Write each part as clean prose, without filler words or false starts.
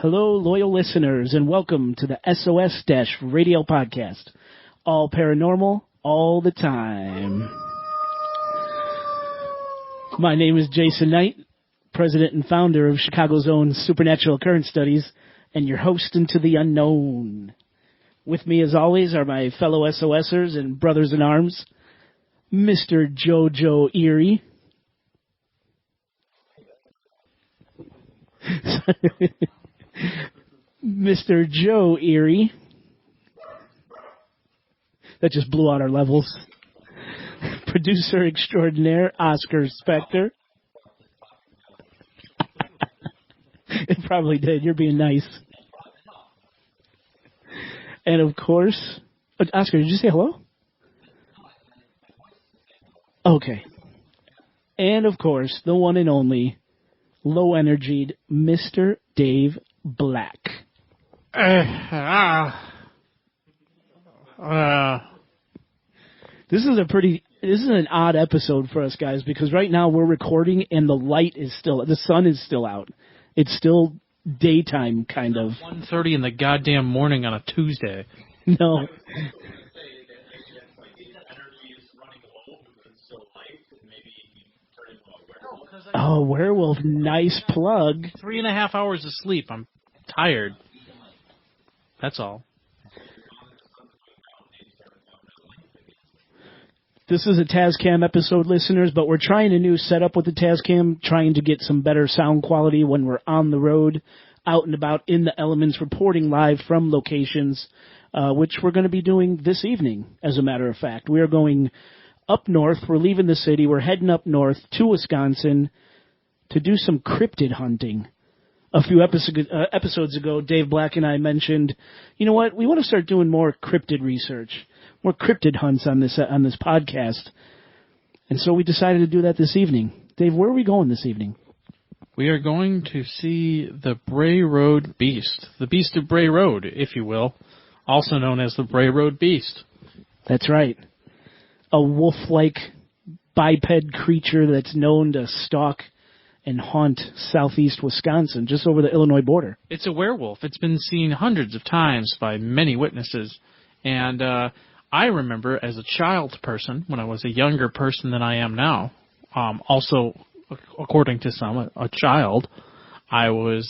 Hello, loyal listeners, and welcome to the SOS-Radio podcast. All paranormal, all the time. My name is Jason Knight, president and founder of Chicago's own Supernatural Occurrence Studies, and your host into the unknown. With me, as always, are my fellow SOSers and brothers in arms, Mr. Jojo Eerie. Mr. Joe Eerie. That just blew out our levels. Producer extraordinaire, Oscar Spector. It probably did. You're being nice. And of course, Oscar, did you say hello? Okay. And of course, the one and only, low-energied Mr. Dave Black. This is an odd episode for us guys because right now we're recording and the sun is still out. It's still daytime, kind of. 1:30 in the goddamn morning on a Tuesday. No. Oh, Werewolf, nice plug. 3.5 hours of sleep. I'm tired. That's all. This is a Tascam episode, listeners, but we're trying a new setup with the Tascam, trying to get some better sound quality when we're on the road, out and about in the elements, reporting live from locations, which we're going to be doing this evening, as a matter of fact. We are going up north. We're leaving the city. We're heading up north to Wisconsin to do some cryptid hunting. A few episodes ago, Dave Black and I mentioned, you know what, we want to start doing more cryptid research, more cryptid hunts on this podcast. And so we decided to do that this evening. Dave, where are we going this evening? We are going to see the Bray Road Beast, the Beast of Bray Road, if you will, also known as the Bray Road Beast. That's right. A wolf-like biped creature that's known to stalk and haunt southeast Wisconsin, just over the Illinois border. It's a werewolf. It's been seen hundreds of times by many witnesses. And I remember as a child person, when I was a younger person than I am now, also, according to some, a child, I was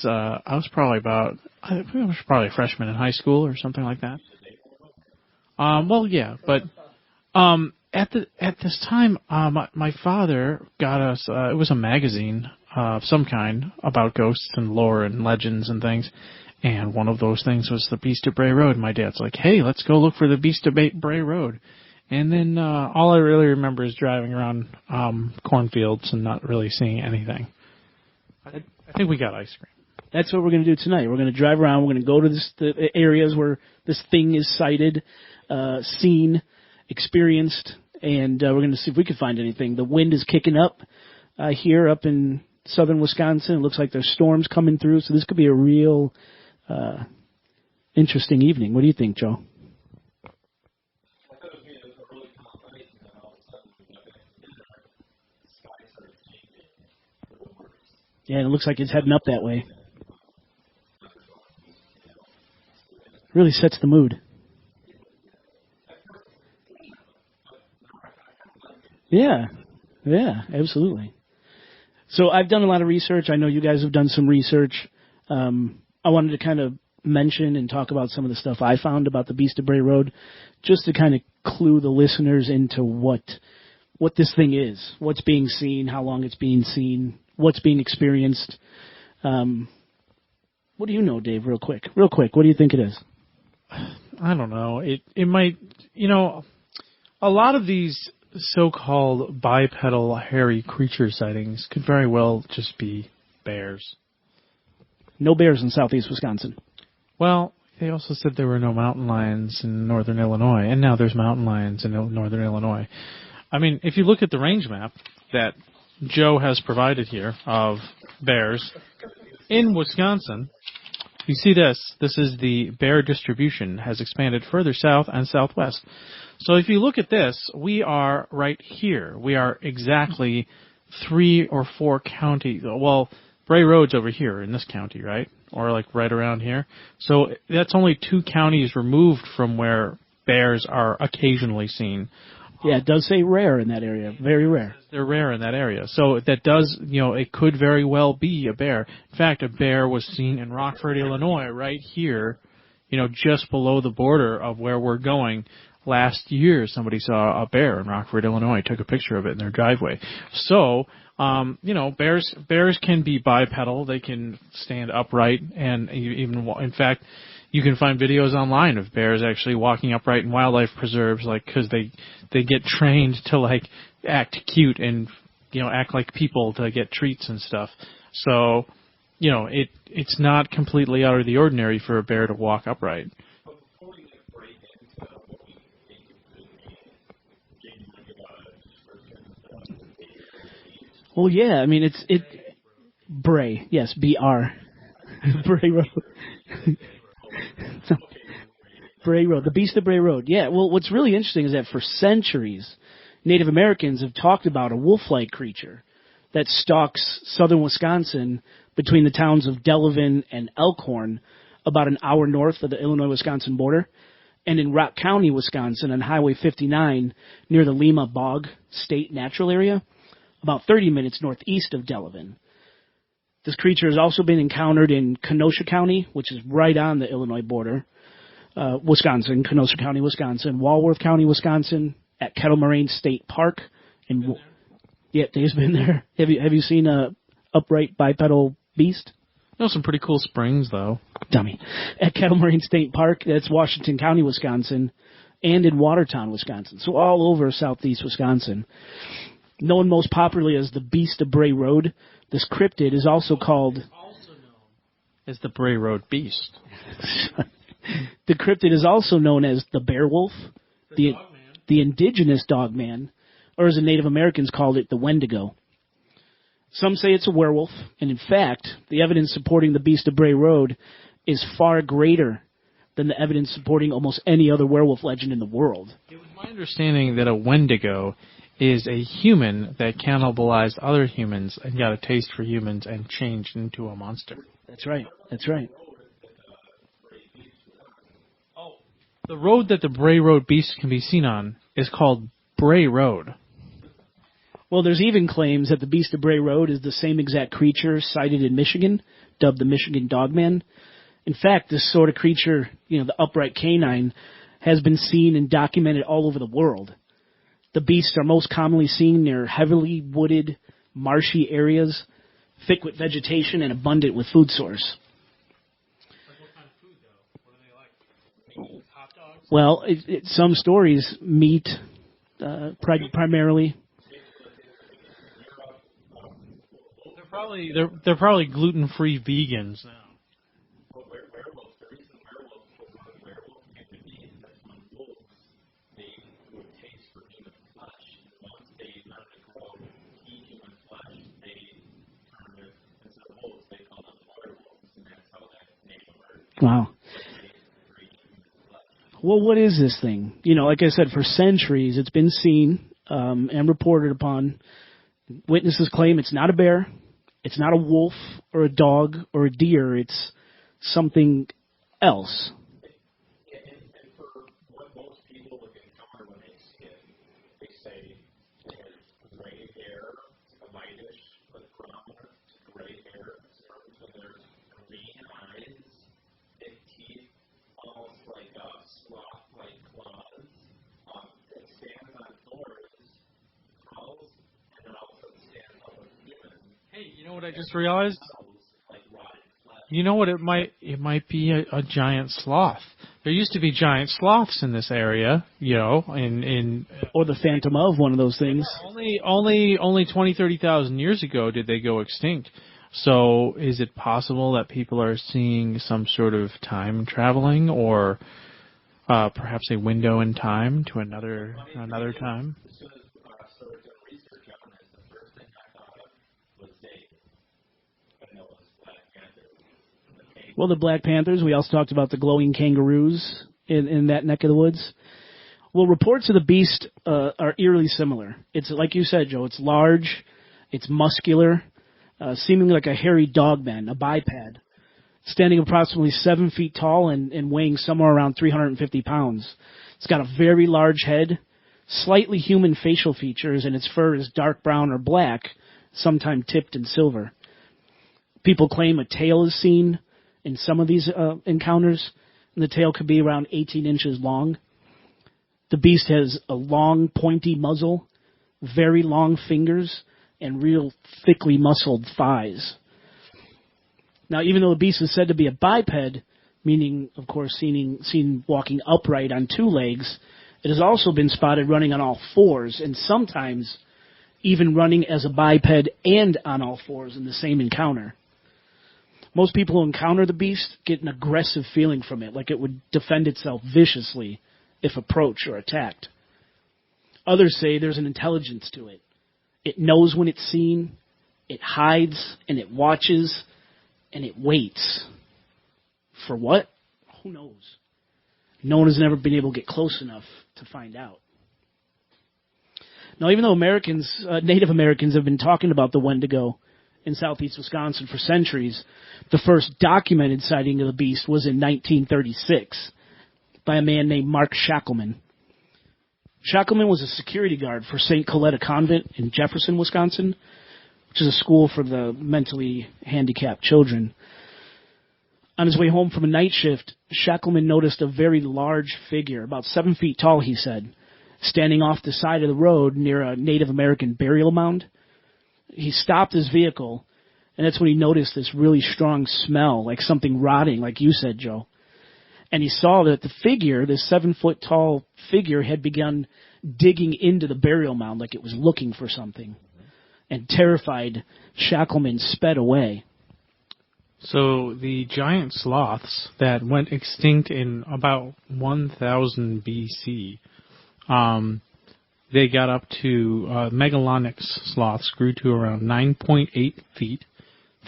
probably a freshman in high school or something like that. At this time, my father got us, it was a magazine of some kind about ghosts and lore and legends and things. And one of those things was the Beast of Bray Road. My dad's like, hey, let's go look for the Beast of Bray Road. And then all I really remember is driving around cornfields and not really seeing anything. I think we got ice cream. That's what we're going to do tonight. We're going to drive around. We're going to go to the areas where this thing is sighted, seen, experienced, and we're going to see if we can find anything. The wind is kicking up here up in southern Wisconsin. It looks like there's storms coming through, so this could be a real interesting evening. What do you think, Joe? Yeah, and it looks like it's heading up that way. Really sets the mood. Yeah, absolutely. So I've done a lot of research. I know you guys have done some research. I wanted to kind of mention and talk about some of the stuff I found about the Beast of Bray Road, just to kind of clue the listeners into what this thing is, what's being seen, how long it's being seen, what's being experienced. What do you know, Dave, real quick? What do you think it is? I don't know. It might, a lot of these so-called bipedal hairy creature sightings could very well just be bears. No bears in southeast Wisconsin. Well, they also said there were no mountain lions in northern Illinois, and now there's mountain lions in northern Illinois. I mean, if you look at the range map that Joe has provided here of bears in Wisconsin, you see this. This is the bear distribution has expanded further south and southwest. So if you look at this, we are right here. We are exactly 3 or 4 counties. Well, Bray Road's over here in this county, right? or like right around here. So that's only 2 counties removed from where bears are occasionally seen. Yeah, it does say rare in that area. Very rare. They're rare in that area. So that does, it could very well be a bear. In fact, a bear was seen in Rockford, Illinois, right here, just below the border of where we're going. Last year, somebody saw a bear in Rockford, Illinois, took a picture of it in their driveway. So, bears can be bipedal. They can stand upright, and even, in fact, you can find videos online of bears actually walking upright in wildlife preserves, because they get trained to act cute and act like people to get treats and stuff. So, it's not completely out of the ordinary for a bear to walk upright. Well, yeah, I mean, Bray, yes, B-R, Bray Road. Bray Road, the Beast of Bray Road. Yeah, well, what's really interesting is that for centuries, Native Americans have talked about a wolf-like creature that stalks southern Wisconsin between the towns of Delavan and Elkhorn, about an hour north of the Illinois-Wisconsin border, and in Rock County, Wisconsin, on Highway 59 near the Lima Bog State Natural Area, about 30 minutes northeast of Delavan. This creature has also been encountered in Kenosha County, which is right on the Illinois border, Wisconsin, Kenosha County, Wisconsin, Walworth County, Wisconsin, at Kettle Moraine State Park. Yeah, Dave's been there. Have you seen a upright bipedal beast? Some pretty cool springs, though. Dummy. At Kettle Moraine State Park, that's Washington County, Wisconsin, and in Watertown, Wisconsin. So all over southeast Wisconsin. Known most popularly as the Beast of Bray Road, this cryptid is also called... as the Bray Road Beast. The cryptid is also known as the Werewolf, the Indigenous Dogman, or as the Native Americans called it, the Wendigo. Some say it's a werewolf, and in fact, the evidence supporting the Beast of Bray Road is far greater than the evidence supporting almost any other werewolf legend in the world. It was my understanding that a Wendigo is a human that cannibalized other humans and got a taste for humans and changed into a monster. That's right. Oh, the road that the Bray Road Beast can be seen on is called Bray Road. Well, there's even claims that the Beast of Bray Road is the same exact creature sighted in Michigan, dubbed the Michigan Dogman. In fact, this sort of creature, the upright canine, has been seen and documented all over the world. The beasts are most commonly seen near heavily wooded, marshy areas, thick with vegetation and abundant with food source. Like what kind of food, though? What do they like? Hot dogs? Well, some stories, meat, primarily. They're probably gluten-free vegans now. Wow. Well, what is this thing? Like I said, for centuries it's been seen and reported upon. Witnesses claim it's not a bear, it's not a wolf or a dog or a deer, it's something else. And for what most people would encounter when they see it, they say it has gray hair, whitish, with prominent gray hair, so there's green eyes, big teeth, almost like sloth-like claws. It stands on doors, crawls, and it also stands up with humans. Hey, you know what I just realized? You know what it might be a giant sloth. There used to be giant sloths in this area, Or the phantom of one of those things. Only 20, 30,000 years ago did they go extinct. So is it possible that people are seeing some sort of time traveling, or perhaps a window in time to another time? Well, the Black Panthers. We also talked about the glowing kangaroos in that neck of the woods. Well, reports of the beast are eerily similar. It's like you said, Joe. It's large, it's muscular, seemingly like a hairy dogman, a biped. standing approximately 7 feet tall and weighing somewhere around 350 pounds. It's got a very large head, slightly human facial features, and its fur is dark brown or black, sometimes tipped in silver. People claim a tail is seen in some of these encounters, and the tail could be around 18 inches long. The beast has a long, pointy muzzle, very long fingers, and real thickly muscled thighs. Now, even though the beast is said to be a biped, meaning, of course, seen walking upright on 2 legs, it has also been spotted running on all 4s, and sometimes even running as a biped and on all 4s in the same encounter. Most people who encounter the beast get an aggressive feeling from it, like it would defend itself viciously if approached or attacked. Others say there's an intelligence to it. It knows when it's seen, it hides, and it watches, and it waits. For what? Who knows? No one has ever been able to get close enough to find out. Now, even though Native Americans have been talking about the Wendigo in southeast Wisconsin for centuries, the first documented sighting of the beast was in 1936 by a man named Mark Shackleman. Shackleman was a security guard for St. Coletta Convent in Jefferson, Wisconsin, which is a school for the mentally handicapped children. On his way home from a night shift, Shackleman noticed a very large figure, about 7 feet tall, he said, standing off the side of the road near a Native American burial mound. He stopped his vehicle, and that's when he noticed this really strong smell, like something rotting, like you said, Joe. And he saw that the figure, this 7-foot-tall figure, had begun digging into the burial mound like it was looking for something. And terrified, Shackleman sped away. So the giant sloths that went extinct in about 1000 BC, they got up to megalonyx sloths grew to around 9.8 feet,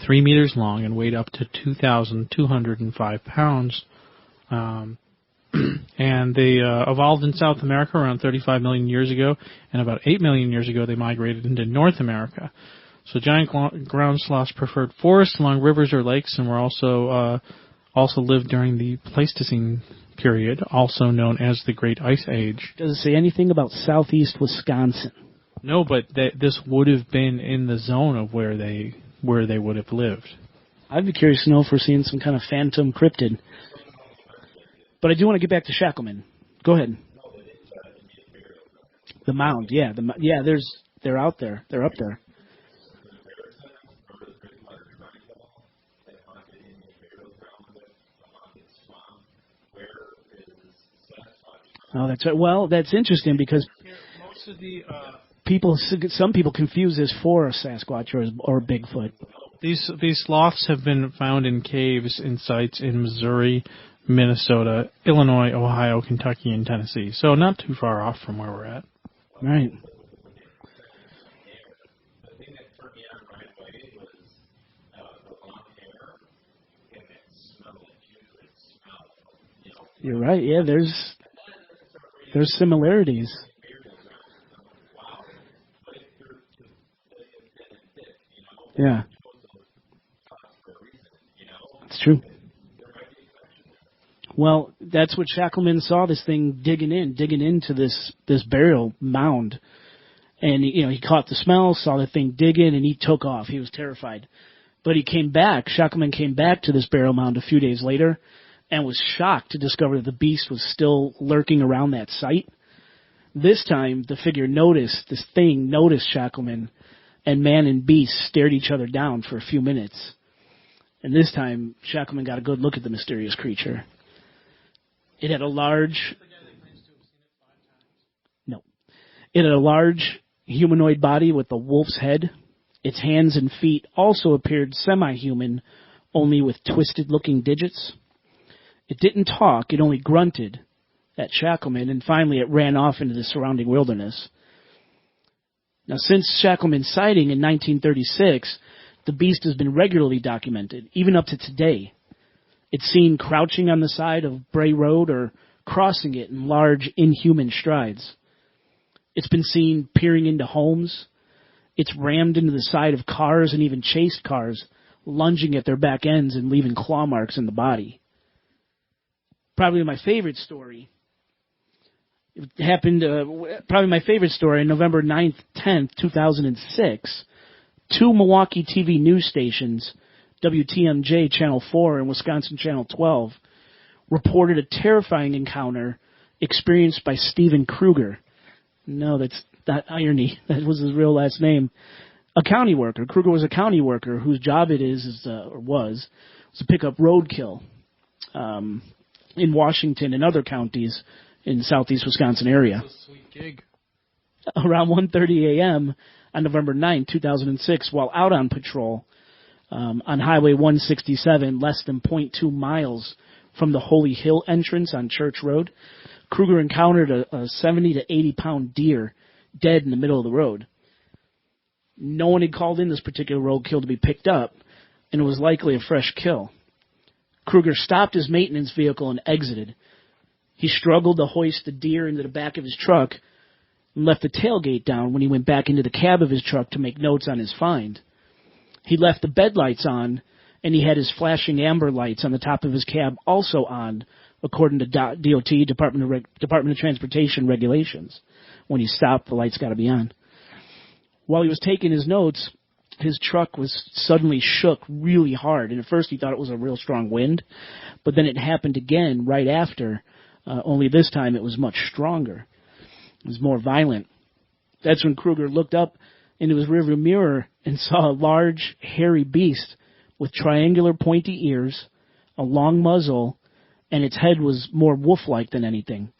3 meters long, and weighed up to 2,205 pounds. And they evolved in South America around 35 million years ago, and about 8 million years ago they migrated into North America. So giant ground sloths preferred forests along rivers or lakes, and were also lived during the Pleistocene period, also known as the Great Ice Age. Does it say anything about southeast Wisconsin? No, but this would have been in the zone of where they would have lived. I'd be curious to know if we're seeing some kind of phantom cryptid. But I do want to get back to Shackleman. Go ahead. The mound, yeah, they're out there. They're up there. Oh, that's right. Well, that's interesting because Most of the some people confuse this for a Sasquatch or Bigfoot. these sloths have been found in caves in sites in Missouri, Minnesota, Illinois, Ohio, Kentucky, and Tennessee. So not too far off from where we're at. Right. The thing that turned me on right away was the long hair and that smell that usually smell. You're right. Yeah, there's similarities. Yeah. It's true. Well, that's what Shackleman saw, this thing digging into this burial mound. And, he caught the smell, saw the thing digging, and he took off. He was terrified. But Shackleman came back to this burial mound a few days later and was shocked to discover that the beast was still lurking around that site. This time, the figure noticed Shackleman, and man and beast stared each other down for a few minutes. And this time, Shackleman got a good look at the mysterious creature. It had a large humanoid body with a wolf's head. Its hands and feet also appeared semi-human, only with twisted-looking digits. It didn't talk, it only grunted at Shackleman, and finally it ran off into the surrounding wilderness. Now, since Shackleman's sighting in 1936, the beast has been regularly documented, even up to today. It's seen crouching on the side of Bray Road or crossing it in large, inhuman strides. It's been seen peering into homes. It's rammed into the side of cars and even chased cars lunging at their back ends and leaving claw marks in the body. Probably my favorite story. It happened, probably my favorite story, on November 9th, 10th, 2006. Two Milwaukee TV news stations, WTMJ Channel 4 and Wisconsin Channel 12, reported a terrifying encounter experienced by Stephen Kruger. No, that's not irony. That was his real last name. A county worker. Kruger was a county worker whose job it was to pick up roadkill in Washington and other counties in the southeast Wisconsin area. That's a sweet gig. Around 1:30 a.m. on November 9, 2006, while out on patrol on Highway 167, less than 0.2 miles from the Holy Hill entrance on Church Road, Kruger encountered a 70 to 80-pound deer dead in the middle of the road. No one had called in this particular roadkill to be picked up, and it was likely a fresh kill. Kruger stopped his maintenance vehicle and exited. He struggled to hoist the deer into the back of his truck and left the tailgate down when he went back into the cab of his truck to make notes on his find. He left the bed lights on, and he had his flashing amber lights on the top of his cab also on, according to DOT, Department of Transportation regulations. When he stopped, the lights got to be on. While he was taking his notes, his truck was suddenly shook really hard, and at first he thought it was a real strong wind, but then it happened again right after, only this time it was much stronger. It was more violent. That's when Kruger looked up into his rearview mirror and saw a large, hairy beast with triangular pointy ears, a long muzzle, and its head was more wolf-like than anything.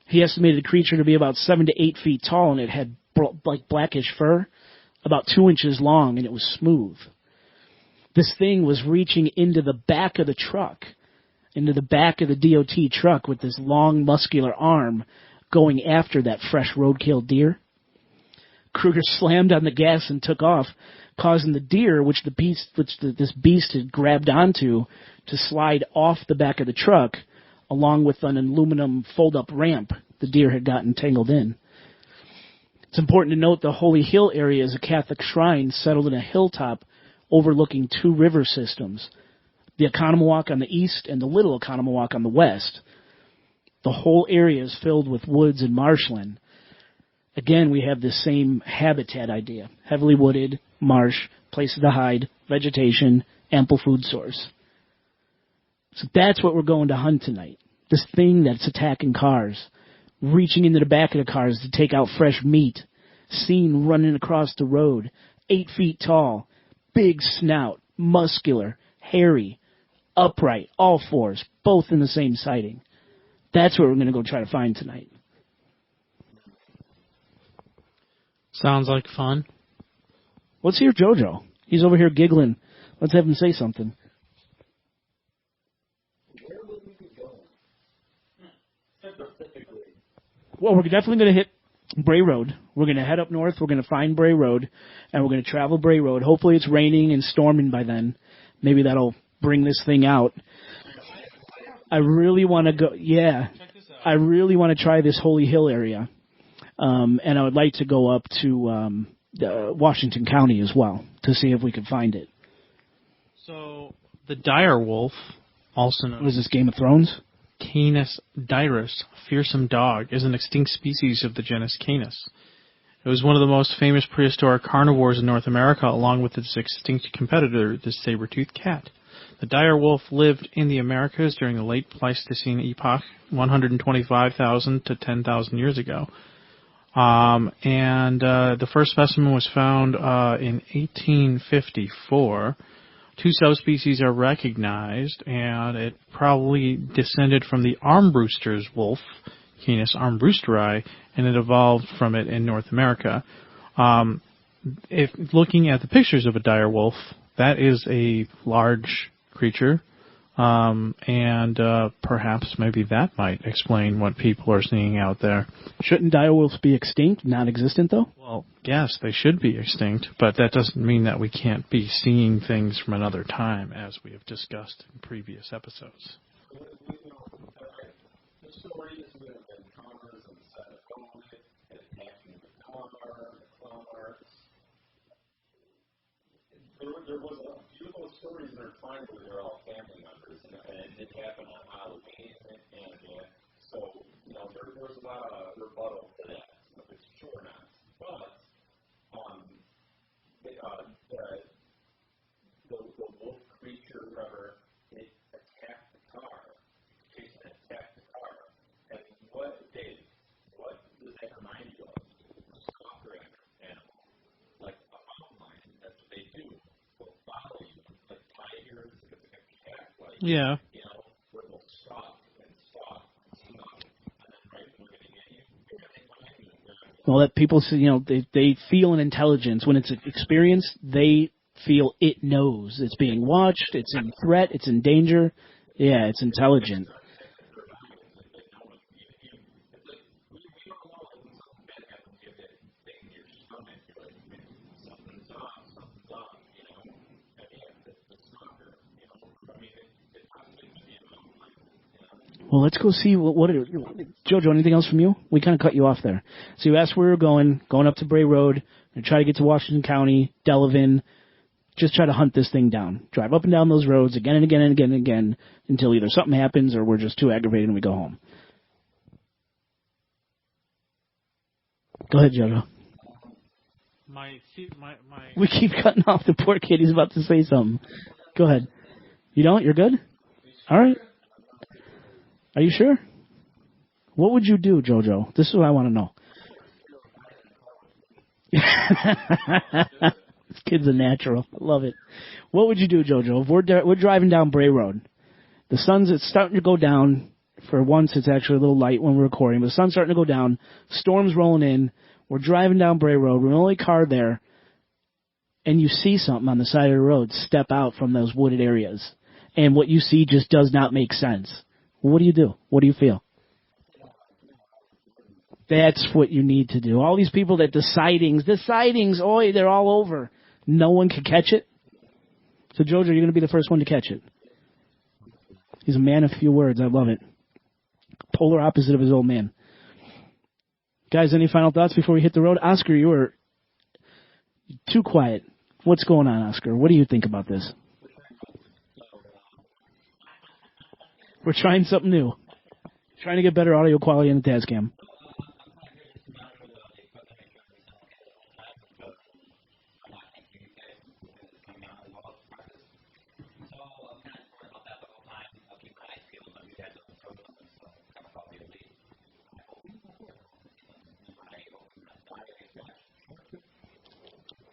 He estimated the creature to be about 7 to 8 feet tall, and it had like blackish fur, about 2 inches long, and it was smooth. This thing was reaching into the back of the truck, into the back of the DOT truck with this long, muscular arm going after that fresh roadkill deer. Kruger slammed on the gas and took off, causing the deer, which this beast had grabbed onto, to slide off the back of the truck, along with an aluminum fold-up ramp the deer had gotten tangled in. It's important to note the Holy Hill area is a Catholic shrine settled in a hilltop overlooking two river systems, the Oconomowoc on the east and the Little Oconomowoc on the west. The whole area is filled with woods and marshland. Again, we have this same habitat idea. Heavily wooded, marsh, places to hide, vegetation, ample food source. So that's what we're going to hunt tonight. This thing that's attacking cars, reaching into the back of the cars to take out fresh meat, seen running across the road, 8 feet tall, big snout, muscular, hairy, upright, all fours, both in the same sighting. That's what we're going to go try to find tonight. Sounds like fun. Let's hear JoJo. He's over here giggling. Let's have him say something. Where would we be going? Specifically. Well, we're definitely going to hit Bray Road. We're going to head up north. We're going to find Bray Road, and we're going to travel Bray Road. Hopefully it's raining and storming by then. Maybe that'll bring this thing out. I really want to go. Yeah, I really want to try this Holy Hill area, and I would like to go up to Washington County as well to see if we can find it. So the dire wolf, also known Was this Game of Thrones? Canis dirus, fearsome dog, is an extinct species of the genus Canis. It was one of the most famous prehistoric carnivores in North America, along with its extinct competitor, the saber-toothed cat. The dire wolf lived in the Americas during the late Pleistocene epoch, 125,000 to 10,000 years ago. The first specimen was found in 1854. Two subspecies are recognized, and it probably descended from the armbrooster's wolf, Canis armbrusteri, and it evolved from it in North America. If looking at the pictures of a dire wolf, that is a large creature, and perhaps maybe that might explain what people are seeing out there. Shouldn't dire wolves be extinct, non-existent though? Well, yes, they should be extinct, but that doesn't mean that we can't be seeing things from another time, as we have discussed in previous episodes. The stories with encounters on the side of helmet, attacking the car, the claw marks. There was a beautiful stories are fun because they're all family members, and it did happen on Halloween, and so, there's a lot of rebuttal to that, if it's true or not. But, the wolf creature, whatever, it attacked the car. Jason attacked the car. And what does that remind you of? A stalker animal. Like a mountain lion, that's what they do. They'll follow you. Like tigers, if it's a cat, like, Yeah. where they'll stalk and stalk and stalk. And then right when they're getting at you, they're going to find you. Well, that people say, they feel an intelligence. When it's experienced, they feel it knows. It's being watched, it's in threat, it's in danger. Yeah, it's intelligent. Well, let's go see what Jojo, anything else from you? We kind of cut you off there. So you asked where we were going up to Bray Road, and try to get to Washington County, Delavan. Just try to hunt this thing down. Drive up and down those roads again and again and again and again until either something happens or we're just too aggravated and we go home. Go ahead, Jojo. We keep cutting off the poor kid. He's about to say something. Go ahead. You don't? You're good? All right. Are you sure? What would you do, Jojo? This is what I want to know. This kid's a natural. I love it. What would you do, Jojo? If we're driving down Bray Road. The sun's starting to go down. For once, it's actually a little light when we're recording. But the sun's starting to go down. Storm's rolling in. We're driving down Bray Road. We're the only car there. And you see something on the side of the road step out from those wooded areas. And what you see just does not make sense. What do you do? What do you feel? That's what you need to do. All these people that the sightings, they're all over. No one can catch it. So, Jojo, you're going to be the first one to catch it. He's a man of few words. I love it. Polar opposite of his old man. Guys, any final thoughts before we hit the road? Oscar, you were too quiet. What's going on, Oscar? What do you think about this? We're trying something new. Trying to get better audio quality on the Tascam.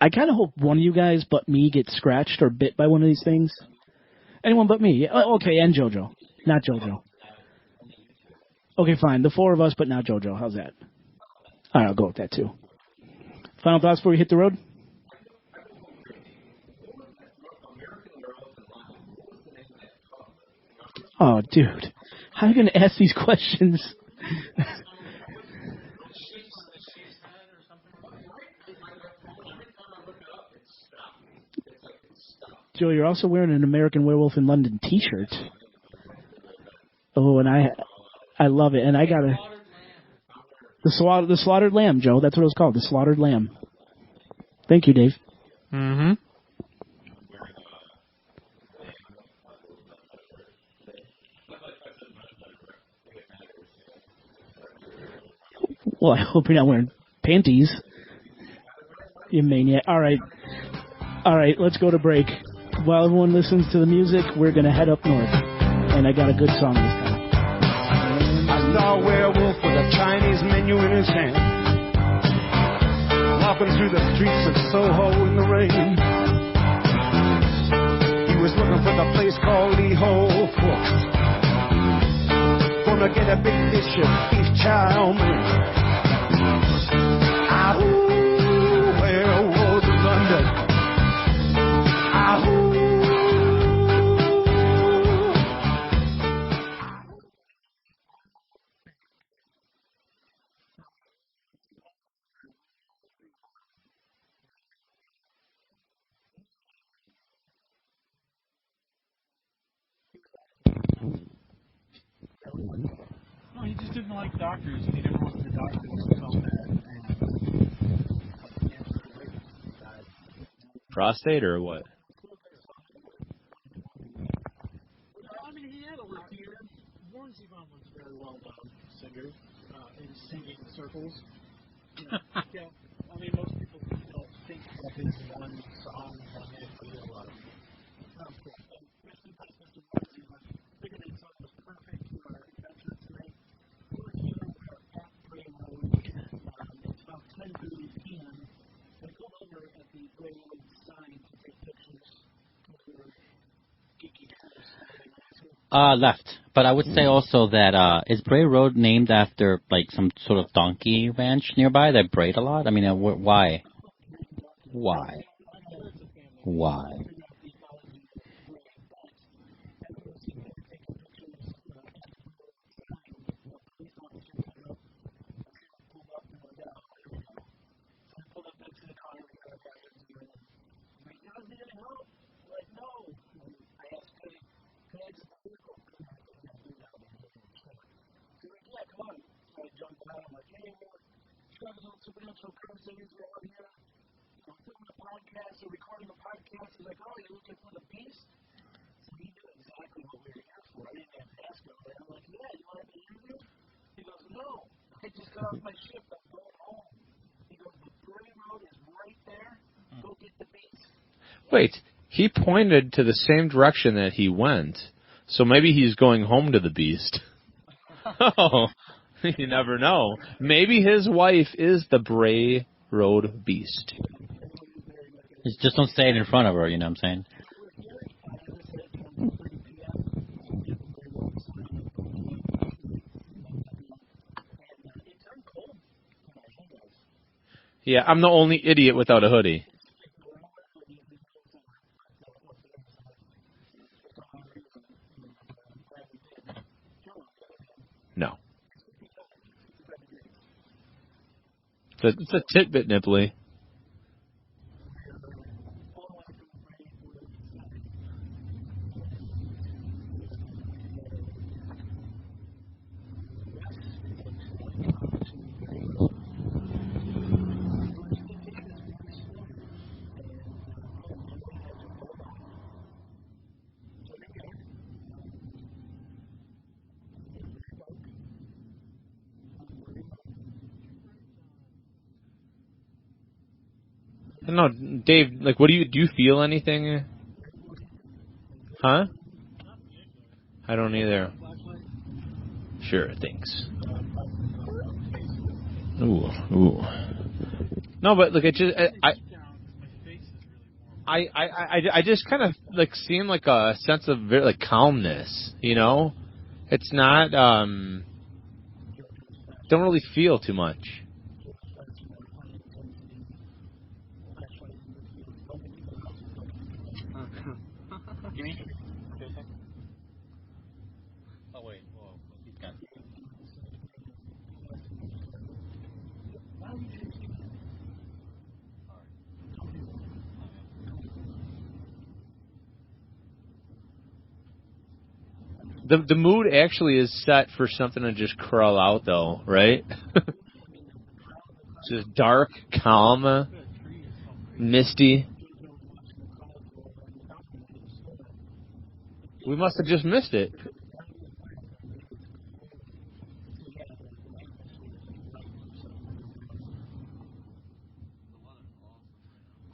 I kind of hope one of you guys but me gets scratched or bit by one of these things. Anyone but me. Okay, and Jojo. Not Jojo. Okay, fine. The four of us, but not Jojo. How's that? All right, I'll go with that, too. Final thoughts before we hit the road? Oh, dude. How are you going to ask these questions? Joe, you're also wearing an American Werewolf in London t-shirt. Oh, and I love it. And I got the slaughtered lamb, Joe. That's what it was called, the slaughtered lamb. Thank you, Dave. Mm-hmm. Well, I hope you're not wearing panties. You maniac. All right, let's go to break. While everyone listens to the music, we're going to head up north. And I got a good song this time. I saw a werewolf with a Chinese menu in his hand, walking through the streets of Soho in the rain. He was looking for the place called Lee Ho Fooks. Gonna get a big dish of beef chow mein. Ahoo, werewolves of London. Ahoo. No, he just didn't like doctors, and he never went to the doctor. Prostate or what? Left. But I would say also that, is Bray Road named after, like, some sort of donkey ranch nearby that braid a lot? I mean, why? Why? Why? Wait, he pointed to the same direction that he went, so maybe he's going home to the beast. Oh, you never know. Maybe his wife is the Bray Road beast. Just don't say it in front of her, you know what I'm saying? Yeah, I'm the only idiot without a hoodie. No. It's a tidbit, Nipply. No, Dave, like, do you feel anything? Huh? I don't either. Sure, thanks. Ooh. No, but look, it just, I just kind of, like, seem like a sense of, like, calmness, you know? It's not, don't really feel too much. Oh, wait. Whoa. He's got... The mood actually is set for something to just crawl out, though, right? Just dark, calm, misty. We must have just missed it.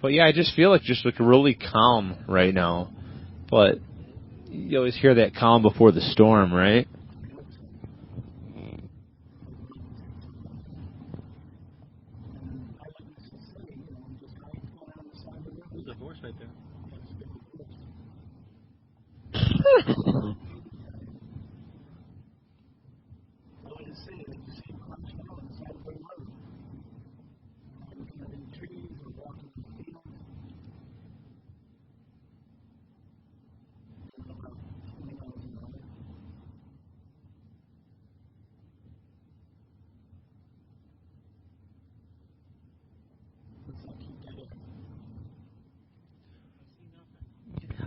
But yeah, I just feel like really calm right now. But you always hear that calm before the storm, right? There's a horse right there.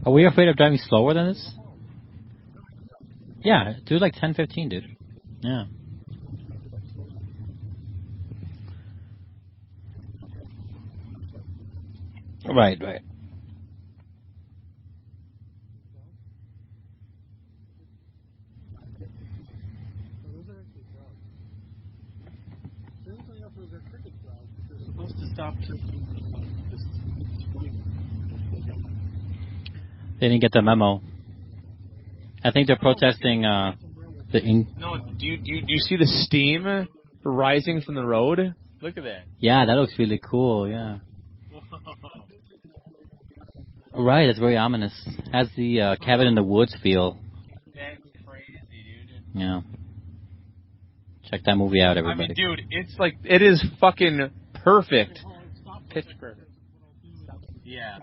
Are we afraid of driving slower than this? Yeah, do like 10, 15, dude. Yeah. Right. Supposed to stop to... They didn't get the memo. I think they're protesting the ink. No, do you see the steam rising from the road? Look at that. Yeah, that looks really cool. Yeah. Right, it's very ominous. Has the cabin in the woods feel. That's crazy, dude. Yeah. Check that movie out, everybody. I mean, dude, it's like, it is fucking perfect. Pitch perfect. Yeah.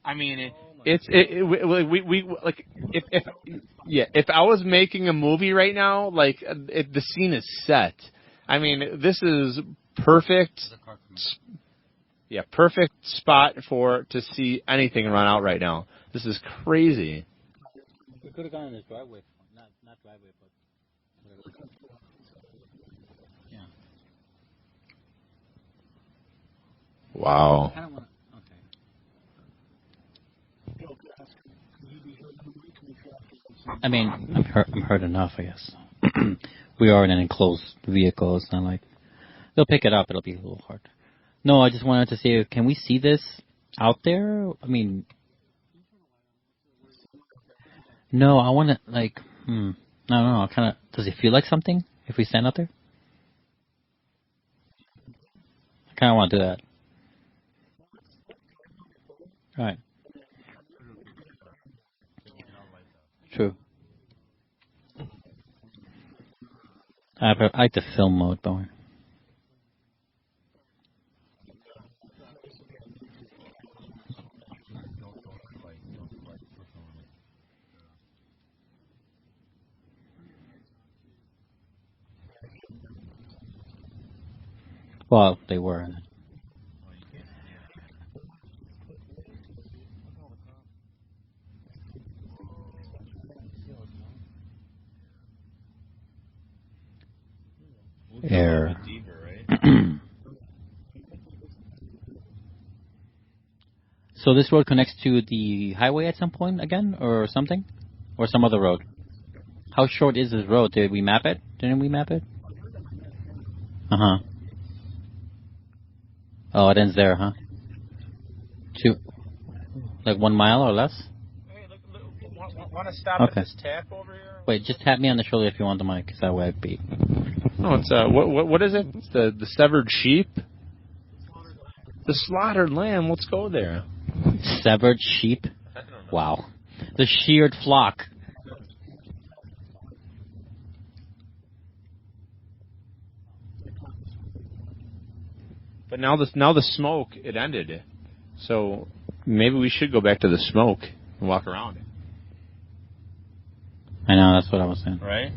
I mean, if I was making a movie right now, like, the scene is set. I mean, this is perfect. Yeah, perfect spot to see anything run out right now. This is crazy. We could have gone in this driveway. Not driveway, but... Yeah. Wow. I don't want to... Okay. I mean, I'm hurt enough, I guess. We are in an enclosed vehicle. It's not like... They'll pick it up. It'll be a little hard. No, I just wanted to say, can we see this out there? I mean... No, I want to, like... I don't know. Kind of... Does it feel like something if we stand out there? I kind of want to do that. Right. True. I like the film mode, but... Well, they were. Air. So this road connects to the highway at some point again, or something? Or some other road? How short is this road? Did we map it? Didn't we map it? Uh-huh. Oh, it ends there, huh? Like 1 mile or less? Hey, look, want to stop Okay. at this tap over here? Wait, just tap me on the shoulder if you want the mic, because that way I beat. No, it's what is it? It's the severed sheep. The slaughtered lamb. Let's go there. Severed sheep? I don't know. Wow. The sheared flock. But now the smoke, it ended. So maybe we should go back to the smoke and walk around it. I know, that's what I was saying. Right?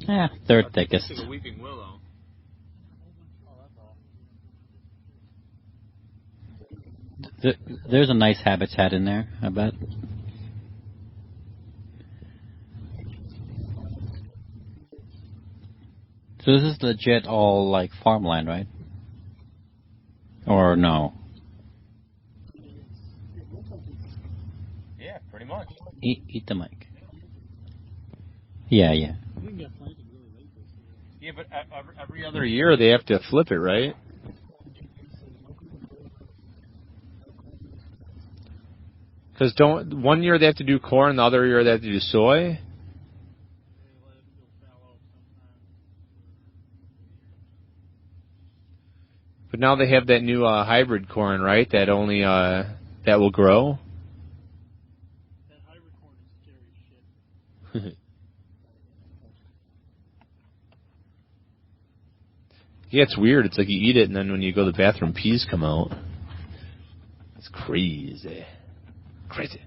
Yeah, third thickest. The weeping willow. There's a nice habitat in there, I bet. So this is legit all, like, farmland, right? Or no? Yeah, pretty much. Eat the mic. Yeah. Yeah, but every other year they have to flip it, right? Because 1 year they have to do corn, the other year they have to do soy. But now they have that new hybrid corn, right? That only that will grow. That hybrid corn is scary shit. Yeah, it's weird. It's like you eat it, and then when you go to the bathroom, peas come out. It's crazy. Crazy.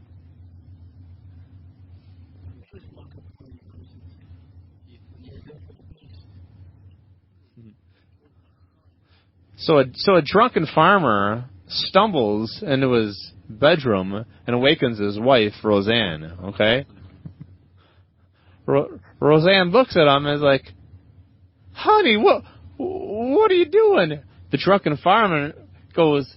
So a drunken farmer stumbles into his bedroom and awakens his wife, Roseanne, okay? Roseanne looks at him and is like, honey, what are you doing? The drunken farmer goes,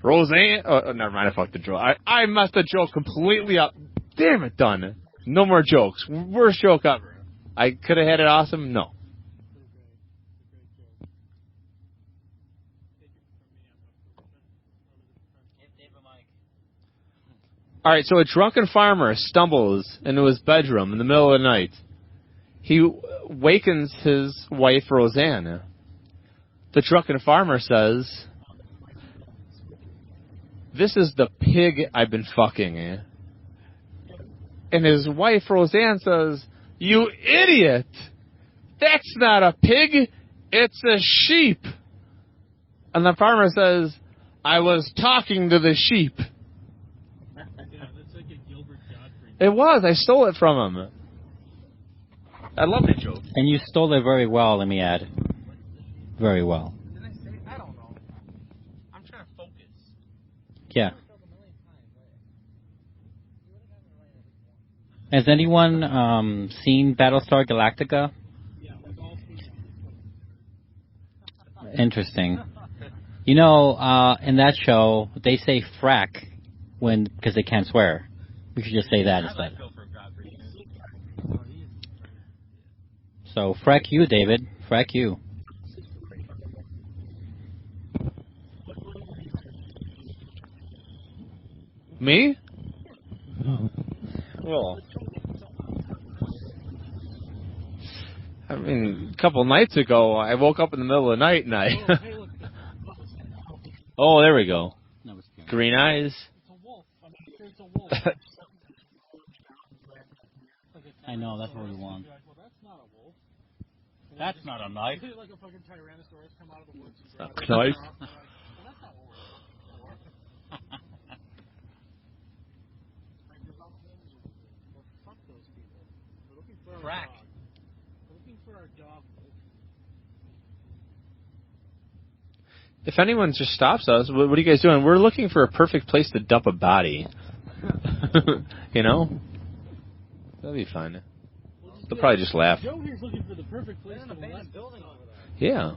Roseanne, never mind, I fucked the joke. I messed the joke completely up. Damn it, done. No more jokes. Worst joke ever. I could have had it awesome? No. All right, so a drunken farmer stumbles into his bedroom in the middle of the night. He wakens his wife, Roseanne. The drunken farmer says, "This is the pig I've been fucking." And his wife, Roseanne, says, "You idiot! That's not a pig, it's a sheep." And the farmer says, "I was talking to the sheep." It was. I stole it from him. I love that joke. And you stole it very well, let me add. Very well. Didn't I say? I don't know. I'm trying to focus. Yeah. Has anyone seen Battlestar Galactica? Interesting. You know, in that show, they say frack because they can't swear. We should just say that instead. So, frack you, David. Frack you. Me? Well, I mean, a couple nights ago, I woke up in the middle of the night and I... Oh, there we go. Green eyes. I know, that's what we want. That's not a knife. Knife? Crack. If anyone just stops us, what are you guys doing? We're looking for a perfect place to dump a body. You know? That'll be fun. They'll probably just laugh. Joe here's looking for the perfect place to molest. Yeah.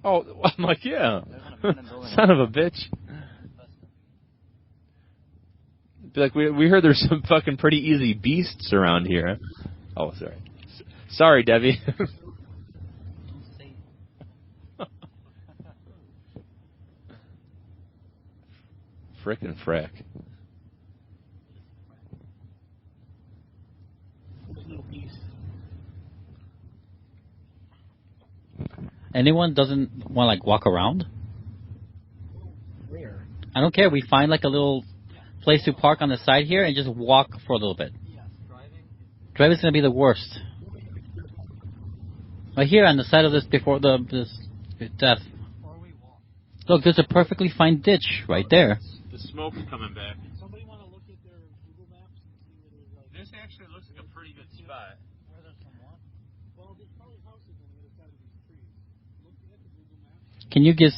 Oh, I'm like, yeah. Son of a bitch. Be like, we heard there's some fucking pretty easy beasts around here. Oh, sorry. Sorry, Debbie. Frickin' frack. Anyone doesn't want to like walk around? Where? I don't care. We find like a little place to park on the side here and just walk for a little bit. Driving's gonna be the worst. Right here on the side of this before this death. Look, there's a perfectly fine ditch right there. The smoke is coming back. Somebody want to look at their Google Maps and see where there's like... This actually looks like a pretty good spot. Where there's some what? Well, there's probably houses on the other side of these trees. Look at the Google Maps. Can you give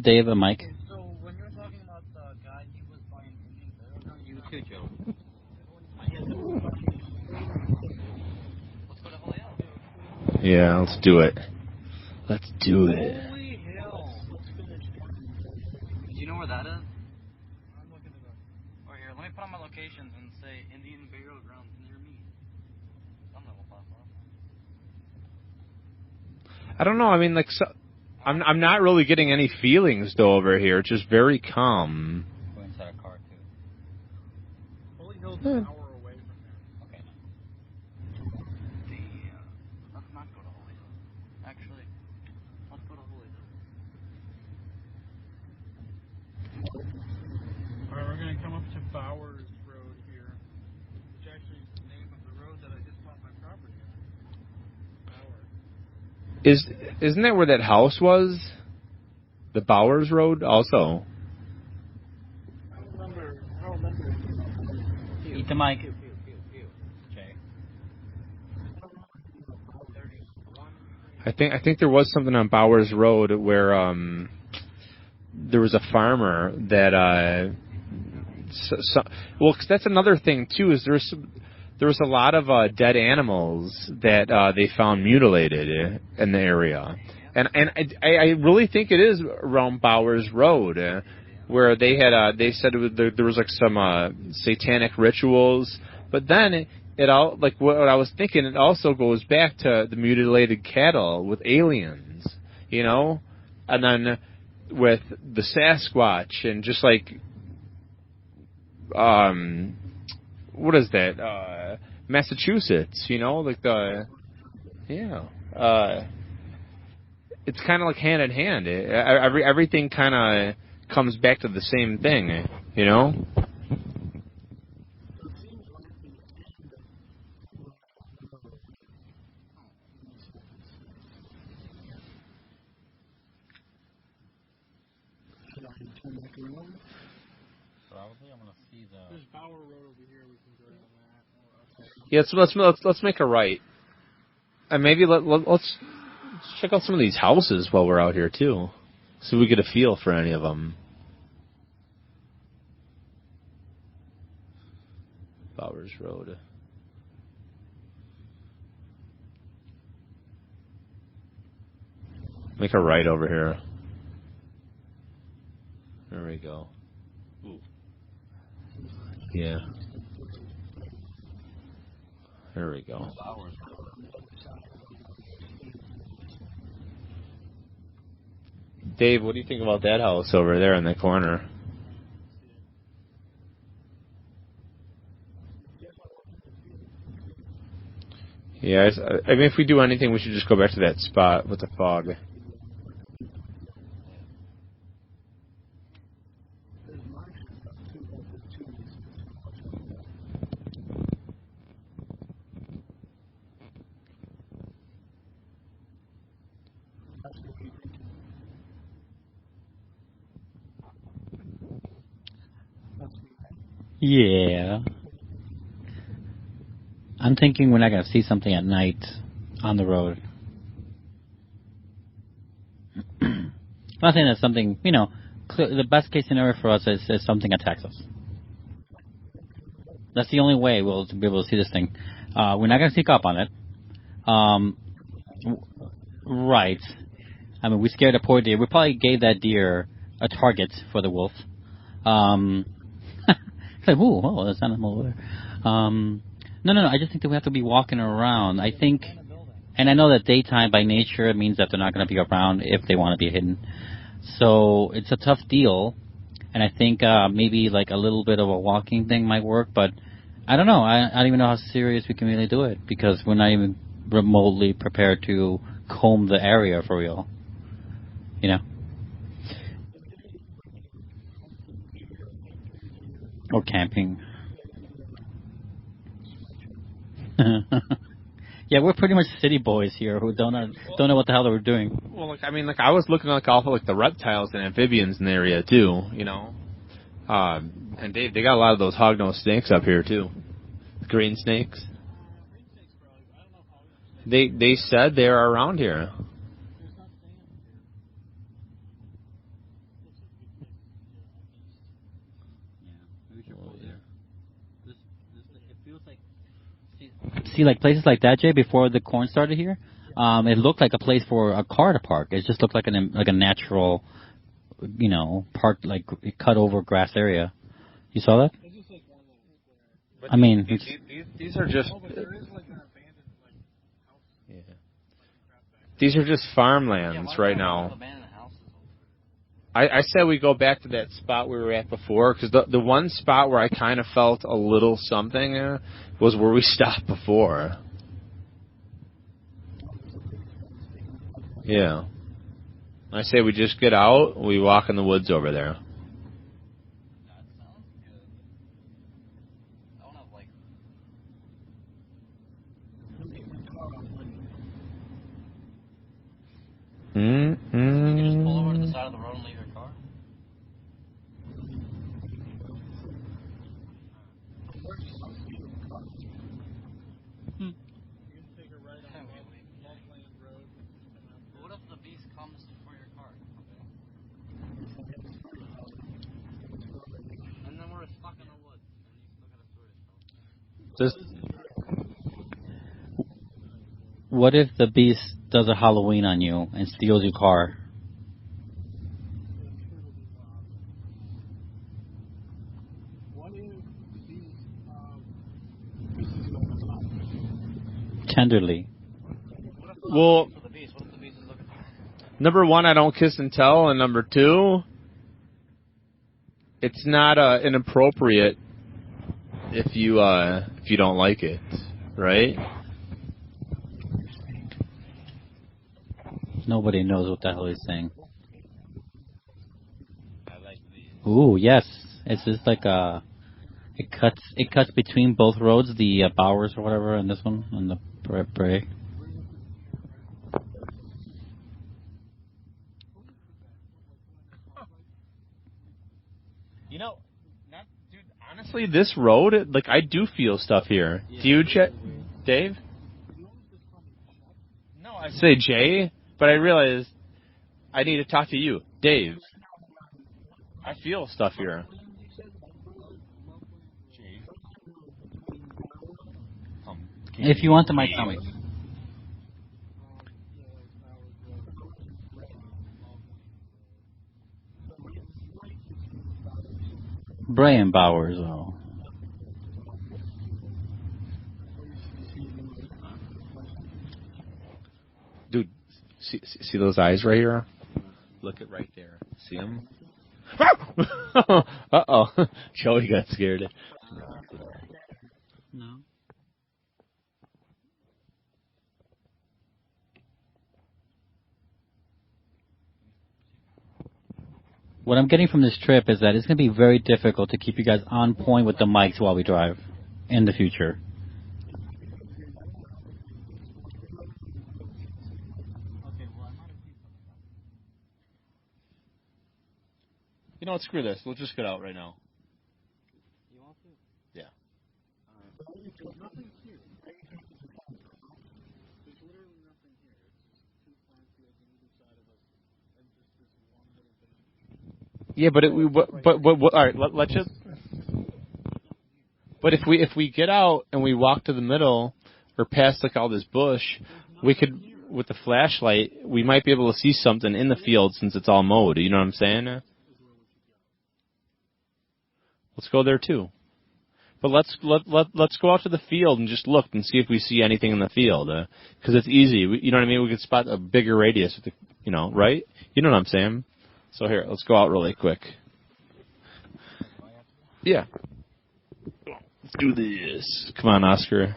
Dave a mic? So when you're talking about the guy, he was buying Indian Burial Ground. You too, Joe. Let's go to Holy Hell. Yeah, let's do it. Let's do it. Holy hell! Do you know where that is? I'm looking it up. Or here, let me put on my locations and say Indian Burial Ground near me. Something will pop up. I don't know. I mean, like, I'm not really getting any feelings though over here. It's just very calm. We're inside a car too. Holy Hill's an hour away from there. Okay. Let's not go to Holy Hill. Actually, let's go to Holy Hill. Alright, we're going to come up to Bowers Road here, which actually is the name of the road that I just bought my property on. Bowers. Isn't that where that house was? The Bowers Road also. I don't remember. Eat the mic. Okay. I think there was something on Bowers Road where there was a farmer that well, 'cause that's another thing too. Is there was a lot of dead animals that they found mutilated in the area, and I really think it is around Bowers Road where they had they said there was like some satanic rituals, but then it all, like what I was thinking, it also goes back to the mutilated cattle with aliens, you know, and then with the Sasquatch and just like what is that? Massachusetts, you know, like it's kind of like hand in hand. Everything kind of comes back to the same thing, you know? Probably, I'm gonna see the. There's Bower Road over here. We can go down that. Yeah, so let's make a right, and maybe let's check out some of these houses while we're out here too, so we get a feel for any of them. Bowers Road. Make a right over here. There we go. Ooh. Yeah. There we go. Dave, what do you think about that house over there in the corner? Yeah, I mean, if we do anything, we should just go back to that spot with the fog. Yeah. I'm thinking we're not going to see something at night on the road. I'm not saying that's something, you know, the best case scenario for us is something attacks us. That's the only way we'll be able to see this thing. We're not going to sneak up on it. Right. I mean, we scared a poor deer. We probably gave that deer a target for the wolf. It's like, whoa, there's an animal over there. No. I just think that we have to be walking around. I think, and I know that daytime by nature means that they're not going to be around if they want to be hidden. So it's a tough deal. And I think maybe like a little bit of a walking thing might work, but I don't know. I don't even know how serious we can really do it because we're not even remotely prepared to comb the area for real. You know? Or camping. Yeah, we're pretty much city boys here who don't know what the hell they were doing. Well, I was looking off of the reptiles and amphibians in the area too, you know. And they got a lot of those hognose snakes up here too, green snakes. They said they're around here. See, like places like that, Jay, before the corn started here, it looked like a place for a car to park. It just looked like a natural, you know, park, like cut over grass area. You saw that? But I mean, these are just. These are just farmlands right now. I said we go back to that spot we were at before, because the one spot where I kind of felt a little something was where we stopped before. Yeah. I say we just get out, we walk in the woods over there. You just pull over to the side of the road and leave your car? What if the beast comes for your car? And then we're stuck in the woods, and you still gotta sort yourself. What if the beast does a Halloween on you and steals your car? Tenderly. Well, number one, I don't kiss and tell, and number two, it's not an appropriate if you don't like it, right? Nobody knows what the hell he's saying. Ooh, yes. It's just like it cuts between both roads, the Bowers or whatever, and this one, and the Bray. You know, dude. Honestly, this road, like, I do feel stuff here. Yeah. Do you, Dave? No, I say Jay, but I realized I need to talk to you, Dave. I feel stuff here. If you want the mic, tell me. Bray and Bowers, though. Dude, see those eyes right here? Look at right there. See them? Uh-oh. Joey got scared. No. What I'm getting from this trip is that it's going to be very difficult to keep you guys on point with the mics while we drive in the future. You know what? Screw this. We'll just get out right now. You want to? Yeah. There's nothing here. There's literally nothing here. It's two farm fields on either side of us, and just this one little thing. Yeah, but all right. Let's just. But if we get out and we walk to the middle or past like all this bush, we could, with the flashlight, we might be able to see something in the field since it's all mowed. You know what I'm saying? Let's go there too. But let's go out to the field and just look and see if we see anything in the field, because it's easy. You know what I mean? We could spot a bigger radius with the, right? You know what I'm saying? So here, let's go out really quick. Yeah. Let's do this. Come on, Oscar.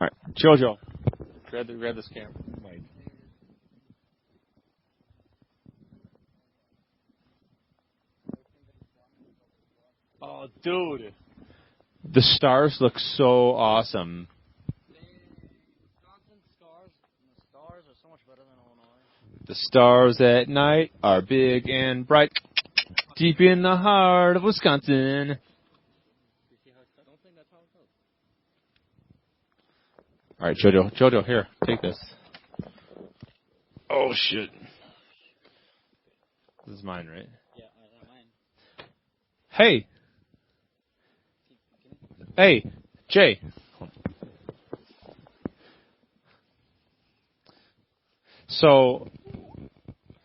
All right, Jojo, grab this camera. Oh, dude. The stars look so awesome. The stars at night are big and bright, deep in the heart of Wisconsin. All right, Jojo, here, take this. Oh, shit. This is mine, right? Yeah, mine. Hey. Hey, Jay. So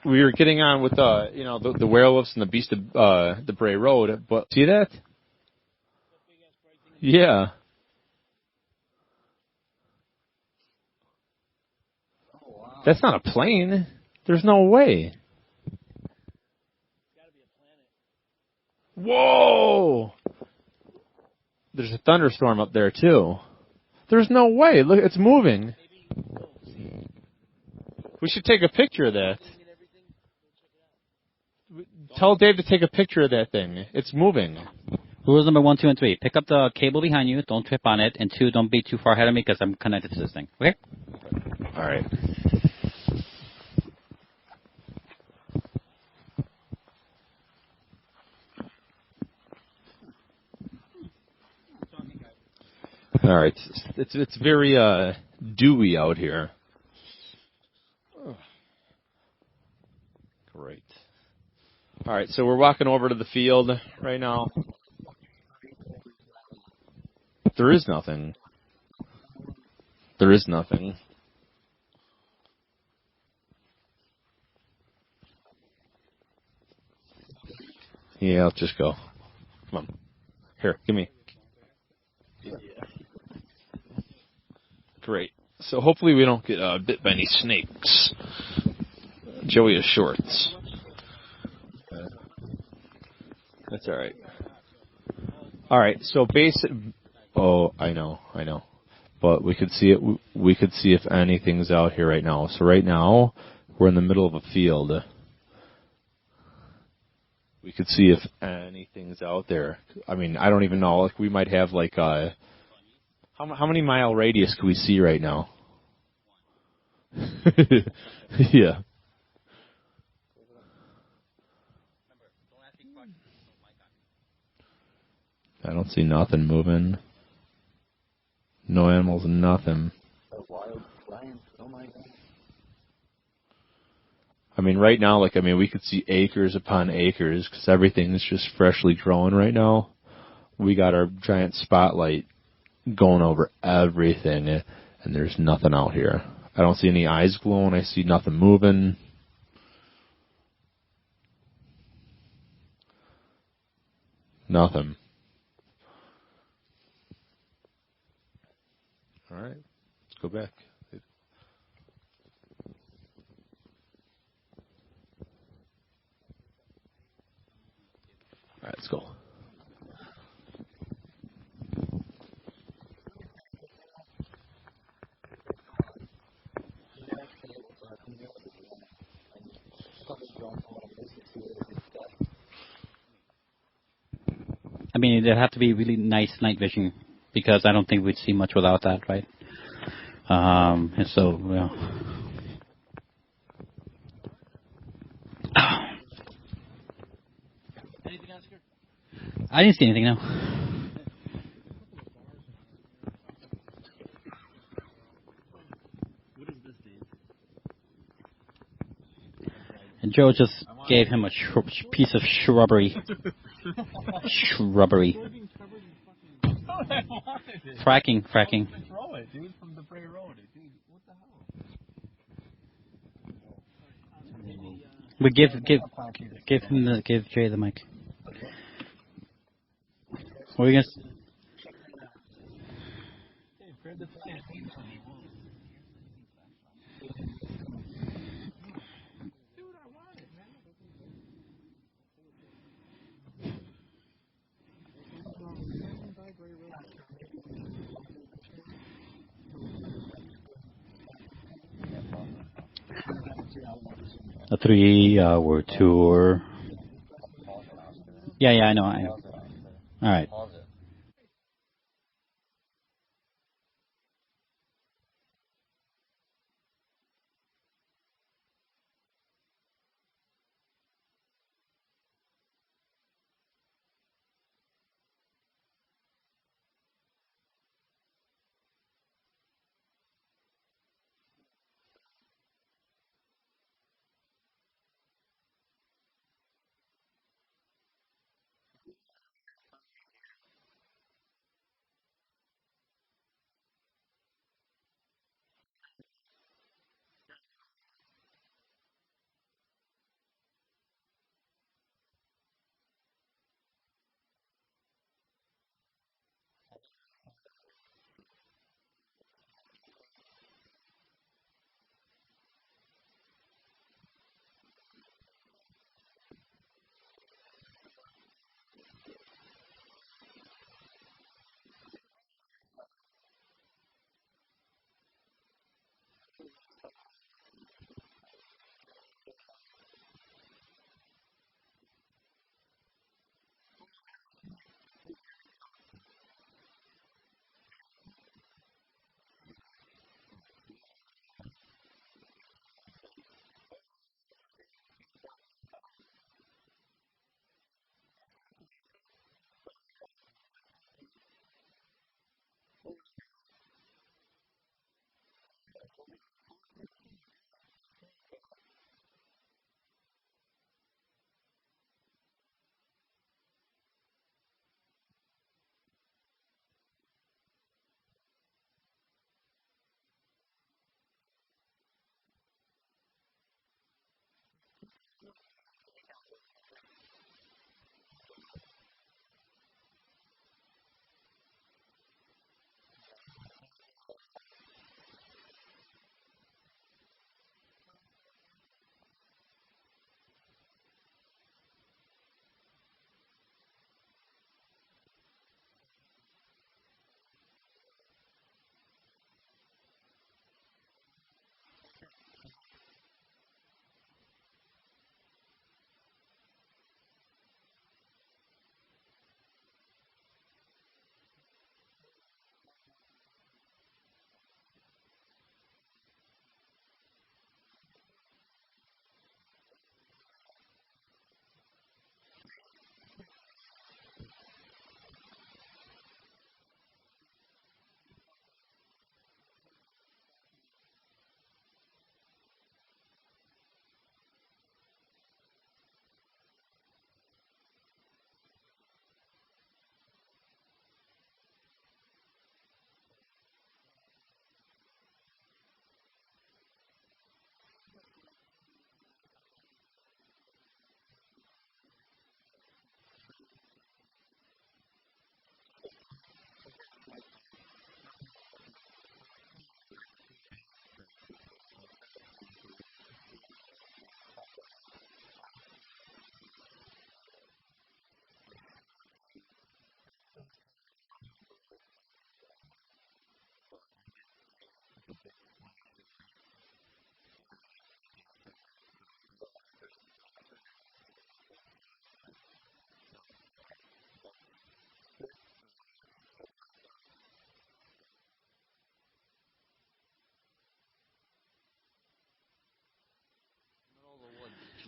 we were getting on with the werewolves and the Beast of the Bray Road, but see that? Yeah. Oh, wow. That's not a plane. There's no way. It's got to be a planet. Whoa! There's a thunderstorm up there too. There's no way. Look, it's moving. We should take a picture of that. Tell Dave to take a picture of that thing. It's moving. Rules number 1, 2, and 3. Pick up the cable behind you. Don't trip on it. And 2, don't be too far ahead of me because I'm connected to this thing. Okay? All right. All right. It's very dewy out here. Great. All right, so we're walking over to the field right now. There is nothing. There is nothing. Yeah, let's just go. Come on. Here, give me. Great. So hopefully we don't get bit by any snakes. Joey has shorts. That's all right. All right. So Oh, I know. But we could see it. We could see if anything's out here right now. So right now we're in the middle of a field. We could see if anything's out there. I mean, I don't even know. Like we might have like how many mile radius can we see right now? Yeah. I don't see nothing moving. No animals, nothing. I mean, right now, we could see acres upon acres because everything is just freshly growing right now. We got our giant spotlight going over everything, and there's nothing out here. I don't see any eyes glowing. I see nothing moving. Nothing. All right, let's go back. All right, let's go. I mean, it'd have to be really nice night vision because I don't think we'd see much without that, right? And so, well. Anything else here? I didn't see anything, no. What is this, Dave? And Joe just gave him a piece of shrubbery. Shrubbery. Fracking. Throw it, dude, from the Bray Road. Dude, what the hell? We give Jay the mic. What are you gonna? A 3-hour tour. Yeah, I know. All right.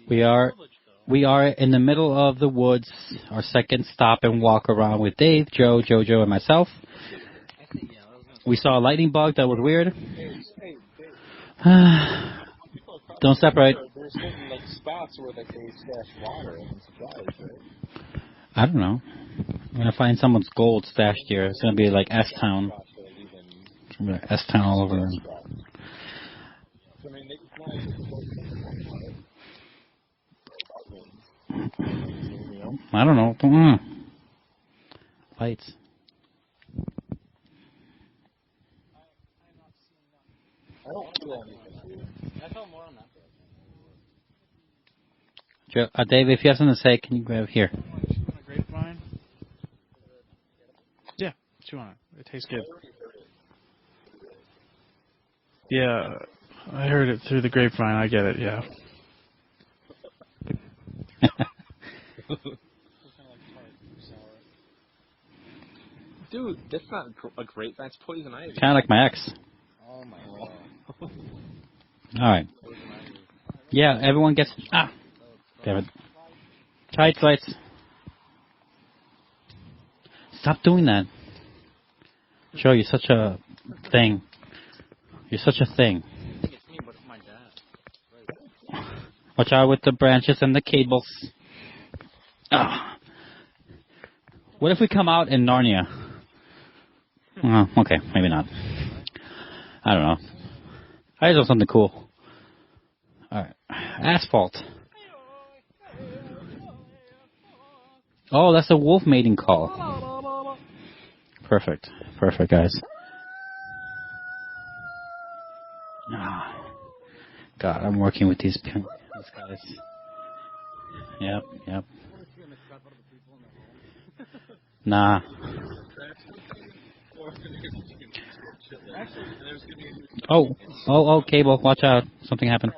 We are in the middle of the woods. Our second stop and walk around with Dave, Joe, Jojo, and myself. We saw a lightning bug that was weird. Don't separate. There's certain like spots where like they stash water and supplies, right? I don't know. I'm gonna find someone's gold stashed here. It's gonna be like S-Town. S-Town all over. I don't know. Lights. I don't feel anything. I felt more on that. Joe, Dave, if you have something to say, can you grab here? Grapevine? Yeah, chew on it. It tastes good. Yeah, I heard it through the grapevine. I get it, yeah. Dude, that's not a grapevine. That's poison ivy. Kind of like my ex. Oh my god. All right. Yeah, everyone gets... Ah! Damn it. Tights, lights. Stop doing that. Joe, you're such a thing. You're such a thing. I think it's me, but it's my dad. Watch out with the branches and the cables. Ah. What if we come out in Narnia? Oh, okay, maybe not. I don't know. I just want something cool. Alright. Asphalt. Oh, that's a wolf mating call. Perfect. Perfect, guys. Ah. God, I'm working with these guys. Yep. Nah. Oh, cable, watch out. Something happened.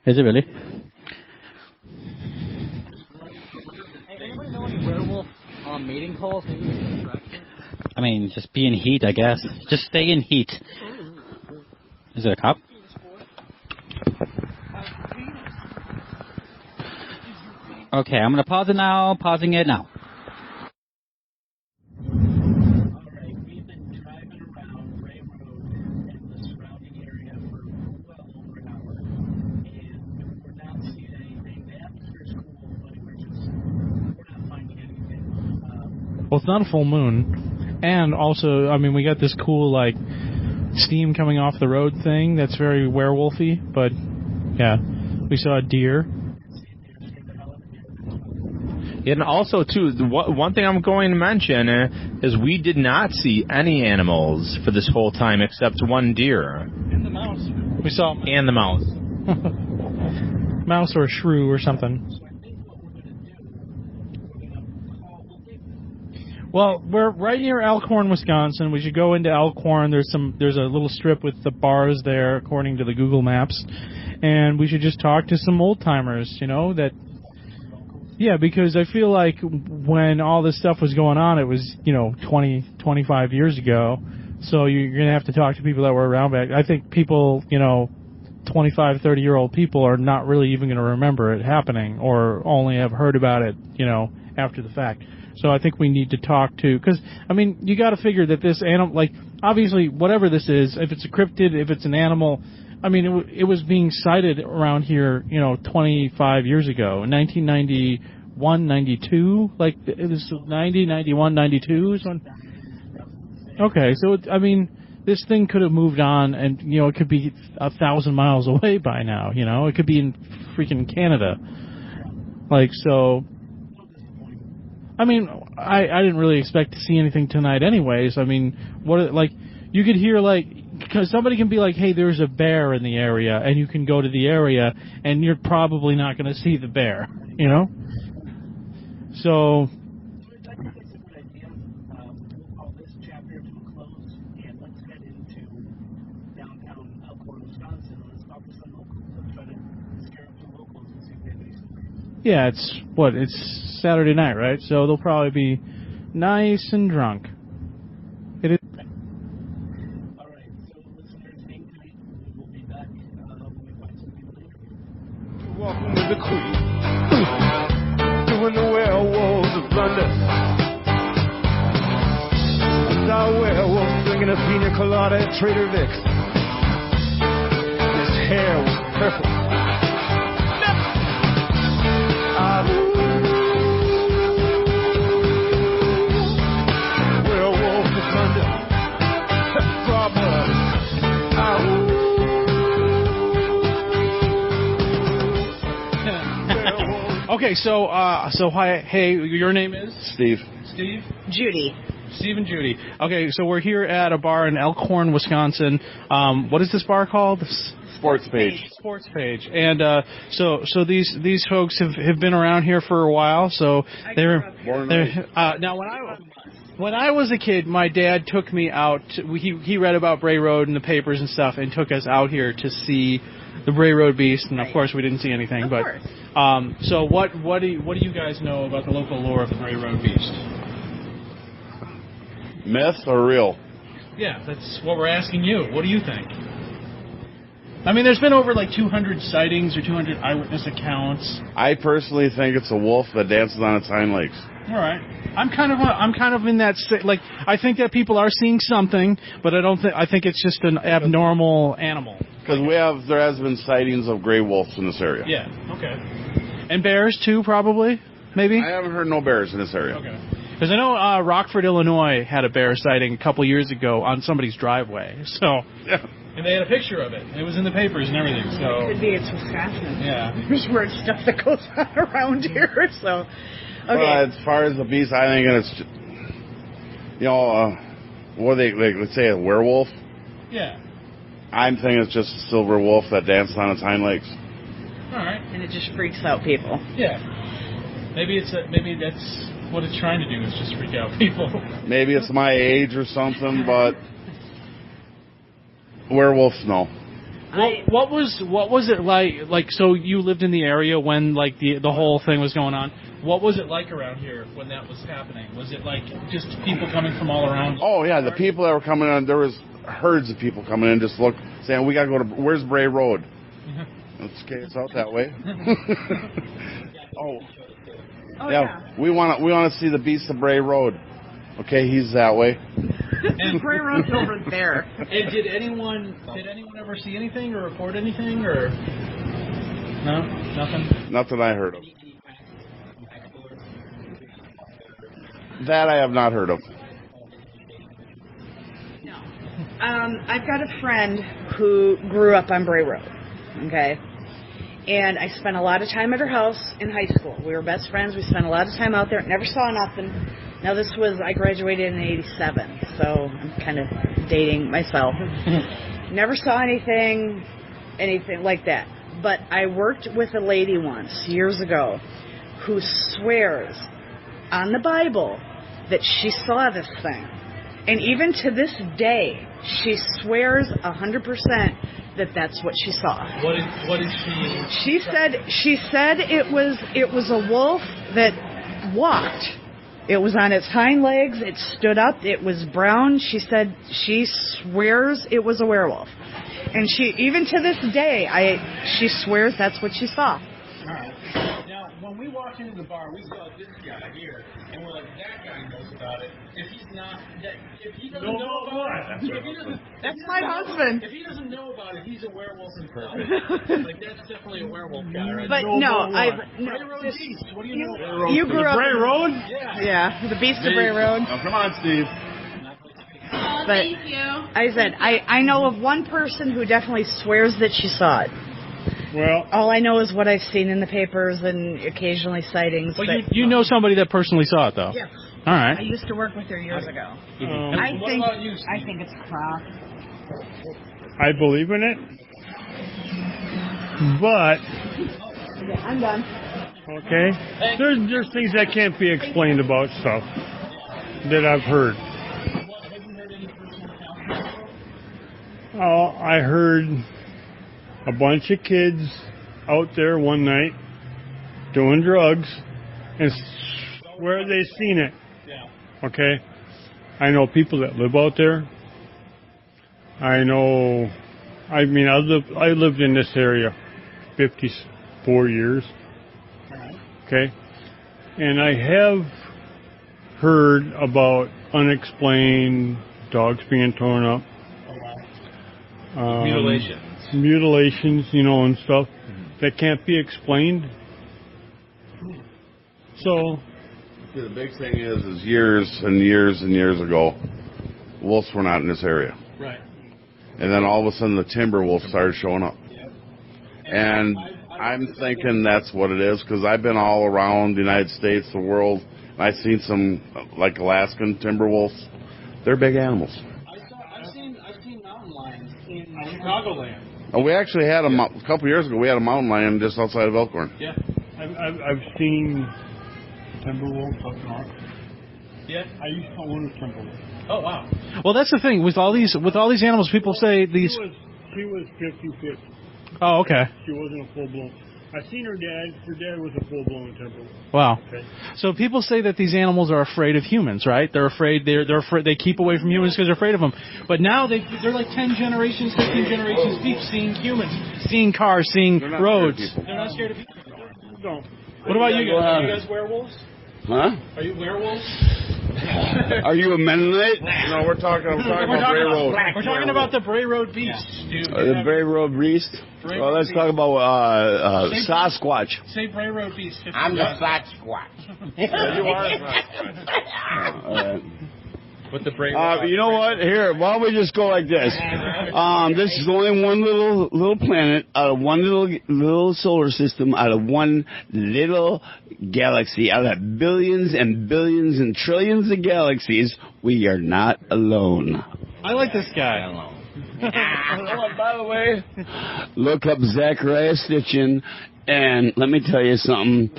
Is it really? Hey, anybody know any werewolf mating calls? Maybe we can track it? I mean, just be in heat, I guess. Just stay in heat. Is it a cop? Okay, I'm gonna pause it now. Pausing it now. Alright, we've been driving around Bray Road and the surrounding area for well over an hour, and we're not seeing anything. The atmosphere's cool, but we're not finding anything. Well, it's not a full moon. And also, I mean, we got this cool, like, steam coming off the road thing that's very werewolfy, but, yeah. We saw a deer. And also, too, one thing I'm going to mention is we did not see any animals for this whole time except one deer. And the mouse. We saw And the mouse. mouse or a shrew or something. Well, we're right near Elkhorn, Wisconsin. We should go into Elkhorn. There's a little strip with the bars there, according to the Google Maps, and we should just talk to some old timers. That. Yeah, because I feel like when all this stuff was going on, it was 20, 25 years ago. So you're gonna have to talk to people that were around back. I think people 25, 30-year-old people are not really even going to remember it happening, or only have heard about it after the fact. So I think we need to talk to, because, I mean, you got to figure that this animal, like, obviously, whatever this is, if it's a cryptid, if it's an animal, I mean, it was being sighted around here, 25 years ago, in 1991, 92, like, it was 90, 91, 92, so. Okay, so, I mean, this thing could have moved on, and, it could be 1,000 miles away by now, it could be in freaking Canada. Like, so, I mean, I didn't really expect to see anything tonight anyways. I mean, you could hear, because somebody can be like, hey, there's a bear in the area, and you can go to the area, and you're probably not going to see the bear, So, yeah, it's Saturday night, right? So they'll probably be nice and drunk. It is. Alright, so listeners, hang tight. with the queen. Doing the werewolves of London. I saw a werewolf drinking a pina colada at Trader Vic's. His hair was purple. Werewolf of London. Okay, so hi, hey, your name is? Steve. Steve? Judy. Steve and Judy. Okay, so we're here at a bar in Elkhorn, Wisconsin. What is this bar called? Sports Page. Sports Page. And so these folks have been around here for a while. So they're now when I was a kid, my dad took me out. He read about Bray Road in the papers and stuff, and took us out here to see the Bray Road Beast. And of course, we didn't see anything. So what do you guys know about the local lore of the Bray Road Beast? Myth or real? Yeah, that's what we're asking you. What do you think? I mean, there's been over like 200 sightings or 200 eyewitness accounts. I personally think it's a wolf that dances on its hind legs. All right, I'm kind of in that like I think that people are seeing something, but I think it's just an abnormal animal. Because there has been sightings of gray wolves in this area. Yeah. Okay. And bears too, probably. Maybe. I haven't heard no bears in this area. Okay. Because I know Rockford, Illinois had a bear sighting a couple years ago on somebody's driveway. So. Yeah. And they had a picture of it. It was in the papers and everything. So. It could be it's Wisconsin. Yeah. There's weird stuff that goes on around here. So. Okay. Well, as far as the beast, I think it's, what let's say a werewolf. Yeah. I'm thinking it's just a silver wolf that dances on its hind legs. All right. And it just freaks out people. Yeah. Maybe that's what it's trying to do is just freak out people. Maybe it's my age or something, but werewolves, no. What was it like? So you lived in the area when like the whole thing was going on. What was it like around here when that was happening? Was it like just people coming from all around? Oh yeah, the people that were coming in, there was herds of people coming in, just saying we gotta go to where's Bray Road? It's out that way. Yeah, we want to see the Beast of Bray Road. Okay, he's that way. And Bray Road's over there. And did anyone ever see anything or report anything or no? Nothing? Nothing I heard of. That I have not heard of. No. I've got a friend who grew up on Bray Road. Okay. And I spent a lot of time at her house in high school. We were best friends. We spent a lot of time out there. Never saw nothing. Now I graduated in 87, so I'm kind of dating myself. Never saw anything like that. But I worked with a lady once, years ago, who swears on the Bible that she saw this thing. And even to this day, she swears 100% that that's what she saw. What did she? She said it was a wolf that walked. It was on its hind legs. It stood up. It was brown. She said she swears it was a werewolf. And even to this day, she swears that's what she saw. All right. Now, when we walked into the bar, we saw this guy here, and we're like, that guy knows about it. If he doesn't know about it, that's my husband. If he doesn't know about it, he's a werewolf himself. Like that's definitely a werewolf guy, right? But Bray Road Beast. What do you know? You grew up Bray Road? Yeah, the Beast of Bray Road. Oh, come on, Steve. But thank you. I said I know of one person who definitely swears that she saw it. Well, all I know is what I've seen in the papers and occasionally sightings. Well, you know somebody that personally saw it, though. Yeah. All right. I used to work with her years ago. I think it's crap. I believe in it, but I'm done. okay, there's things that can't be explained about stuff that I've heard. Oh, I heard a bunch of kids out there one night doing drugs and swear they seen it. Okay? I know people that live out there. I lived in this area 50 4 years. Okay? And I have heard about unexplained dogs being torn up. Mutilations, and stuff that can't be explained. So, the big thing is years and years and years ago, wolves were not in this area. Right. And then all of a sudden the timber wolf started showing up. And I'm thinking that's what it is, because I've been all around the United States, the world, and I've seen some, like Alaskan timber wolves. They're big animals. I've seen mountain lions in Chicagoland. And we actually had a couple years ago. We had a mountain lion just outside of Elkhorn. Yeah. I've seen timber wolves up north. Yeah. I used to own a timber wolf. Oh wow. Well, that's the thing with all these animals. People say these. She was 50-50. Oh, okay. She wasn't a full blown. I seen her dad. Her dad was a full blown timber wolf. Wow. Okay. So people say that these animals are afraid of humans, right? They're afraid. They're afraid. They keep away from humans because they're afraid of them. But now they're like 10 generations, 15 generations deep, seeing humans, seeing cars, seeing roads. They're not scared of people. No. What about you guys? Are you guys werewolves? Huh? Are you werewolves? Are you a Mennonite? No, we're talking about Bray Road. We're talking about the Bray Road Beast, dude. The Bray Road Beast? Bray Well, Road let's Beast. talk about Sasquatch. Say Bray Road Beast. I'm the Sasquatch. You are. All right. With the Bray You know what? Here, why don't we just go like this? This is only one little planet out of one little solar system, out of one little galaxy, out of billions and billions and trillions of galaxies. We are not alone. I like this guy. By the way, look up Zachariah Stitchin, and let me tell you something.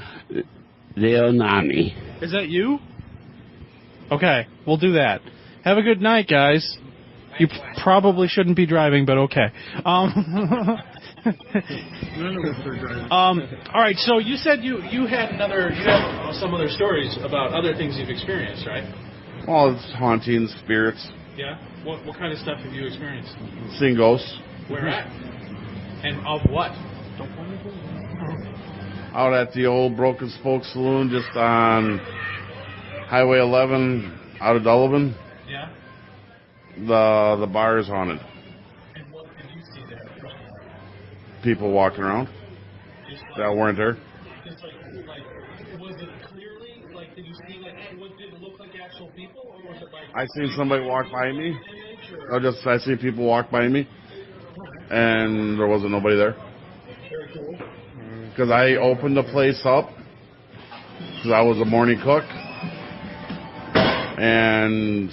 They'll know me. Is that you? Okay, we'll do that. Have a good night, guys. You probably shouldn't be driving, but okay. All right. So you said you had some other stories about other things you've experienced, right? Well, it's hauntings, spirits, Yeah. What kind of stuff have you experienced? seeing ghosts. Where at? And of what? Out at the old Broken Spoke Saloon, just on Highway 11, out of Delavan. Yeah. The bar is haunted. And what did you see there? People walking around that weren't there. Just like, was it clearly like? Did you see did it look like actual people, or was it like? I seen somebody walk by me. I seen people walk by me, and there wasn't nobody there. Because I opened the place up, because I was a morning cook, and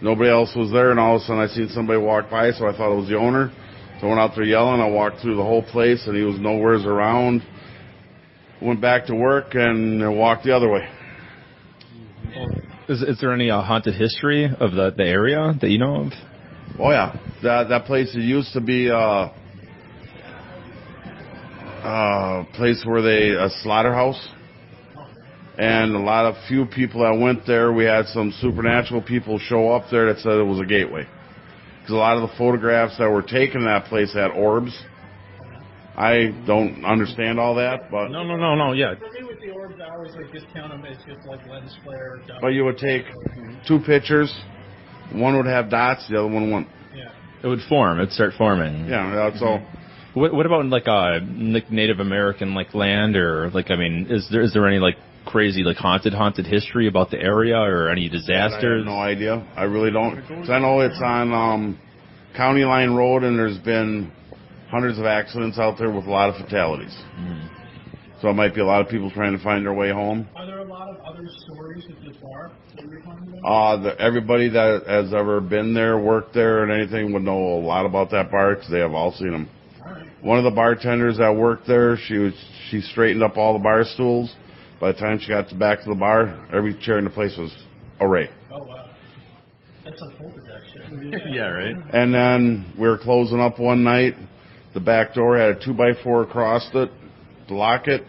nobody else was there, and all of a sudden I seen somebody walk by, so I thought it was the owner. So I went out there yelling. I walked through the whole place, and he was nowhere around. Went back to work and walked the other way. Is there any haunted history of the area that you know of? Oh yeah, that place, it used to be a place where a slaughterhouse, and few people that went there. We had some supernatural people show up there that said it was a gateway, because a lot of the photographs that were taken in that place had orbs. I don't understand all that, but No, yeah. For me, with the orbs, I always discount them as just like lens flare. But you would take two pictures, one would have dots, the other one wouldn't. Yeah. It would form. It'd start forming. Yeah, that's all. What about Native American land, or is there any crazy haunted history about the area, or any disasters? I have no idea. I really don't. 'Cause I know it's on County Line Road, and there's been hundreds of accidents out there with a lot of fatalities. So it might be a lot of people trying to find their way home. Are there a lot of other stories at this bar that you're talking about? Everybody that has ever been there, worked there, and anything would know a lot about that bar, because they have all seen them. One of the bartenders that worked there, she straightened up all the bar stools. By the time she got to the back of the bar, every chair in the place was array. Oh wow, that's a poltergeist. Yeah, right. And then we were closing up one night. The back door had a 2x4 across it to lock it.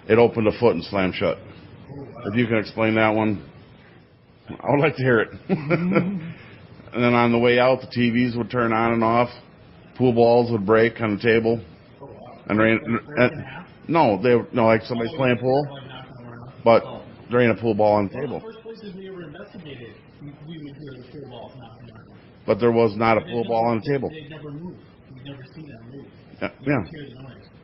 It opened a foot and slammed shut. If you can explain that one, I would like to hear it. And then on the way out, the TVs would turn on and off. Pool balls would break on the table. And rain. No, like somebody's playing pool, but there ain't a pool ball on the table. The first places we ever investigated, we would hear the pool balls knocking around. But there was not a pool ball on the table. They never moved. We've never seen them move. Yeah.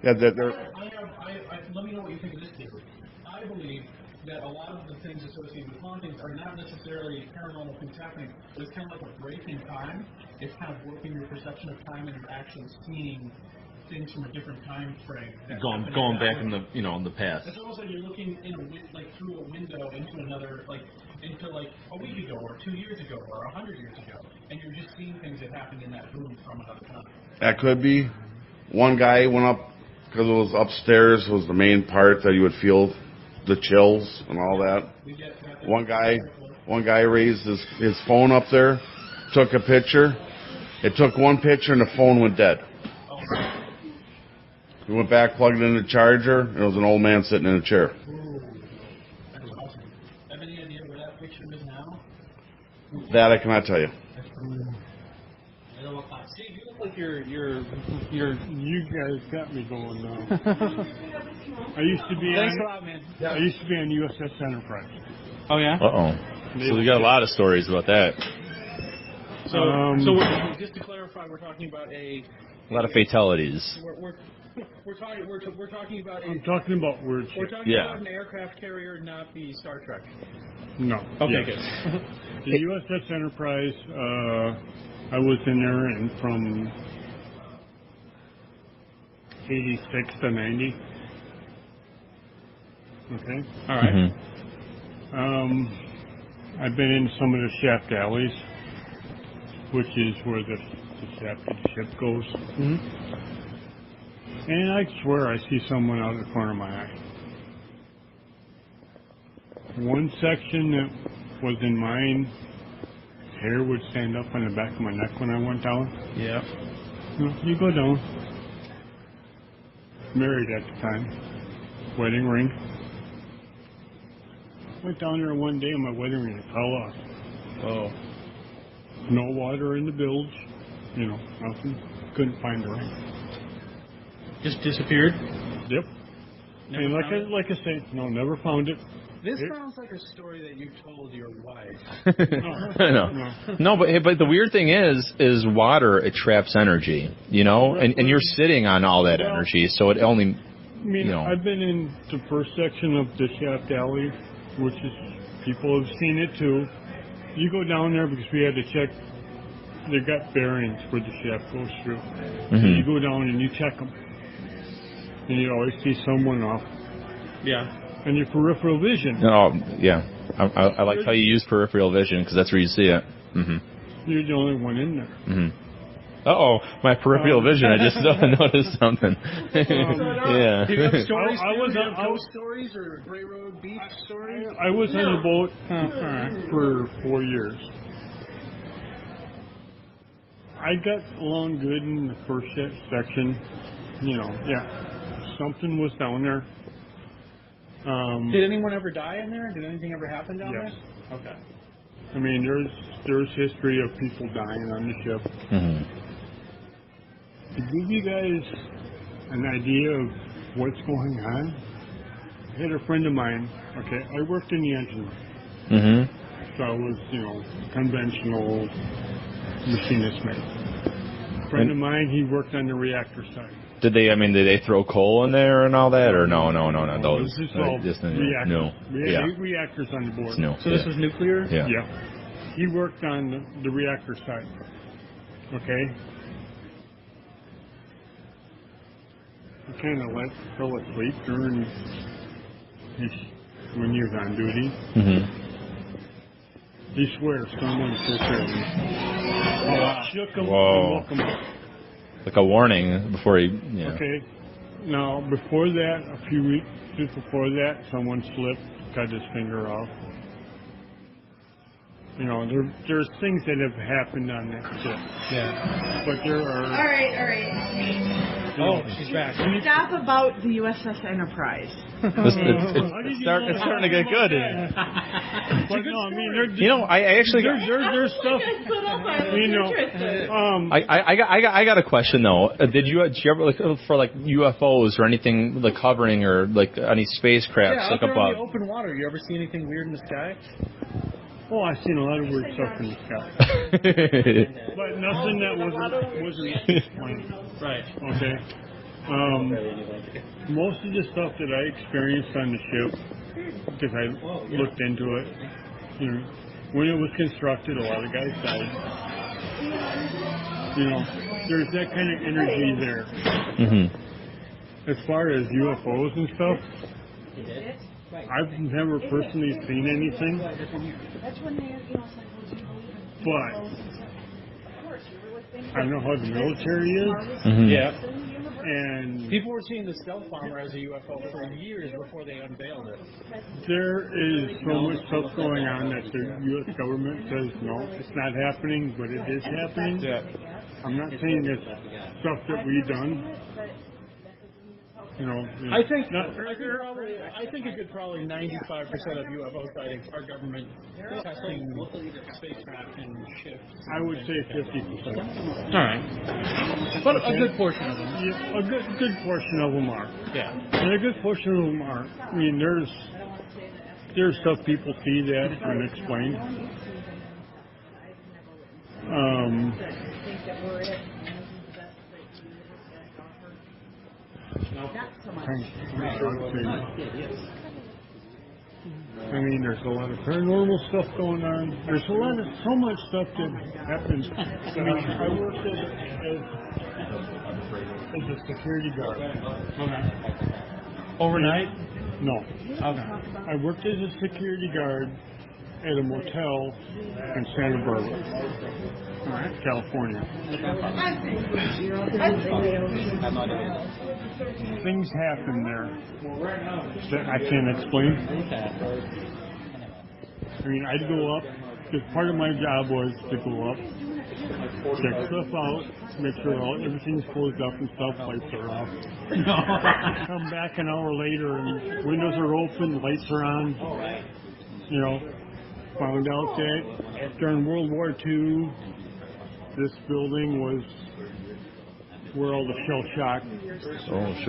Let me know what you think of this theory. I believe that a lot of the things associated with hauntings are not necessarily paranormal things happening, but it's kind of like a break in time. It's kind of warping your perception of time and you're actually seeing things from a different time frame. Going back in the in the past. It's almost like you're looking in through a window into another into a week ago or 2 years ago or 100 years ago, and you're just seeing things that happened in that room from another time. That could be. One guy went up because it was upstairs was the main part that you would feel the chills and all that. One guy raised his phone up there, took a picture. It took one picture and the phone went dead. He went back, plugged it in the charger, and it was an old man sitting in a chair. That's awesome. Have any idea where that picture is now? That I cannot tell you. Steve, you look like you're. You guys got me going now. I used to be. Thanks a lot, man. I used to be on USS Enterprise. Oh yeah. So we got a lot of stories about that. So just to clarify, we're talking about a lot of fatalities. We're talking about. I'm talking about words. We're talking about an aircraft carrier, not the Star Trek. No. Okay, good. The USS Enterprise. I was in there and from 86 to 90. Okay. All right. Mm-hmm. I've been in some of the shaft alleys, which is where the shaft of the ship goes. Mm-hmm. And I swear I see someone out of the corner of my eye. One section that was in mine, hair would stand up on the back of my neck when I went down. Yeah. You go down. Married at the time. Wedding ring. Went down there one day and my wedding ring fell off. Oh. No water in the bilge. Nothing. Couldn't find the ring. Just disappeared? Yep. Never and found like I say, never found it. This sounds like a story that you told your wife. No, but the weird thing is water, it traps energy, and you're sitting on all that energy, so it only, I've been in the first section of the shaft alley, which is, people have seen it too. You go down there because we had to check, they got bearings where the shaft goes through. Mm-hmm. So you go down and you check them. And you always see someone off. Yeah. And your peripheral vision. Oh, yeah. I like how you use peripheral vision because that's where you see it. Mm-hmm. You're the only one in there. Mm-hmm. Uh-oh, my peripheral vision. I just noticed something. Yeah. Do you have stories? I was on ghost stories or Bray Road beach stories? I was on the boat for 4 years. I got along good in the first section. Something was down there. Did anyone ever die in there? Did anything ever happen down there? Okay. I mean, there's history of people dying on the ship. Mm-hmm. To give you guys an idea of what's going on, I had a friend of mine. Okay, I worked in the engine room. Mm-hmm. So I was, conventional machinist mate. A friend of mine, he worked on the reactor side. Did they throw coal in there and all that, or no? This is all reactors. No. We had 8 reactors on the board. No. So this was nuclear? Yeah. Yeah. He worked on the reactor side. Okay. He kind of fell asleep during when he was on duty. Mm-hmm. He swears someone took him. Shook him Whoa. and woke him up. Like a warning before he. Yeah. Okay. Now, before that, a few weeks just before that, someone slipped, cut his finger off. There's things that have happened on that ship. Yeah. But there are. All right. she's back. Stop about the USS Enterprise. It's starting to get good. But no, I mean, You know, I actually there's stuff. You know, I got a question though. Did you ever look for like UFOs or anything like hovering or like any spacecrafts like out there above? in the open water, you ever see anything weird in the sky? oh, I've seen a lot of weird stuff in the sky, but nothing that wasn't explained. Right. Okay. Most of the stuff that I experienced on the ship, because I looked into it, you know, when it was constructed, a lot of guys died. You know, there's that kind of energy there. Mm-hmm. As far as UFOs and stuff, I've never personally seen anything, but I know how the military is. Mm-hmm. Yeah. And People were seeing the stealth bomber as a UFO for years before they unveiled it. there is so much stuff going on that the U.S. government says, no, it's not happening, but it is happening. Yeah. I'm not saying it's stuff that we've done. You know, I think a good probably 95% of UFO sightings are government testing spacecraft and ships. I would say 50%. All right, but a good portion of them. Yeah, a good portion of them are. Yeah. And a good portion of them are. I mean, there's stuff people see that unexplained. I mean, there's a lot of paranormal stuff going on. There's so much stuff that happens. I mean, I worked as a security guard. Okay. Overnight? No. Okay. I worked as a security guard at a motel in Santa Barbara, California. Things happen there that I can't explain. I mean, I'd go up, because part of my job was to go up, check stuff out, make sure everything's closed up and stuff, lights are off. Come back an hour later and windows are open, lights are on. You know, found out that during World War II, this building was where all the shell shock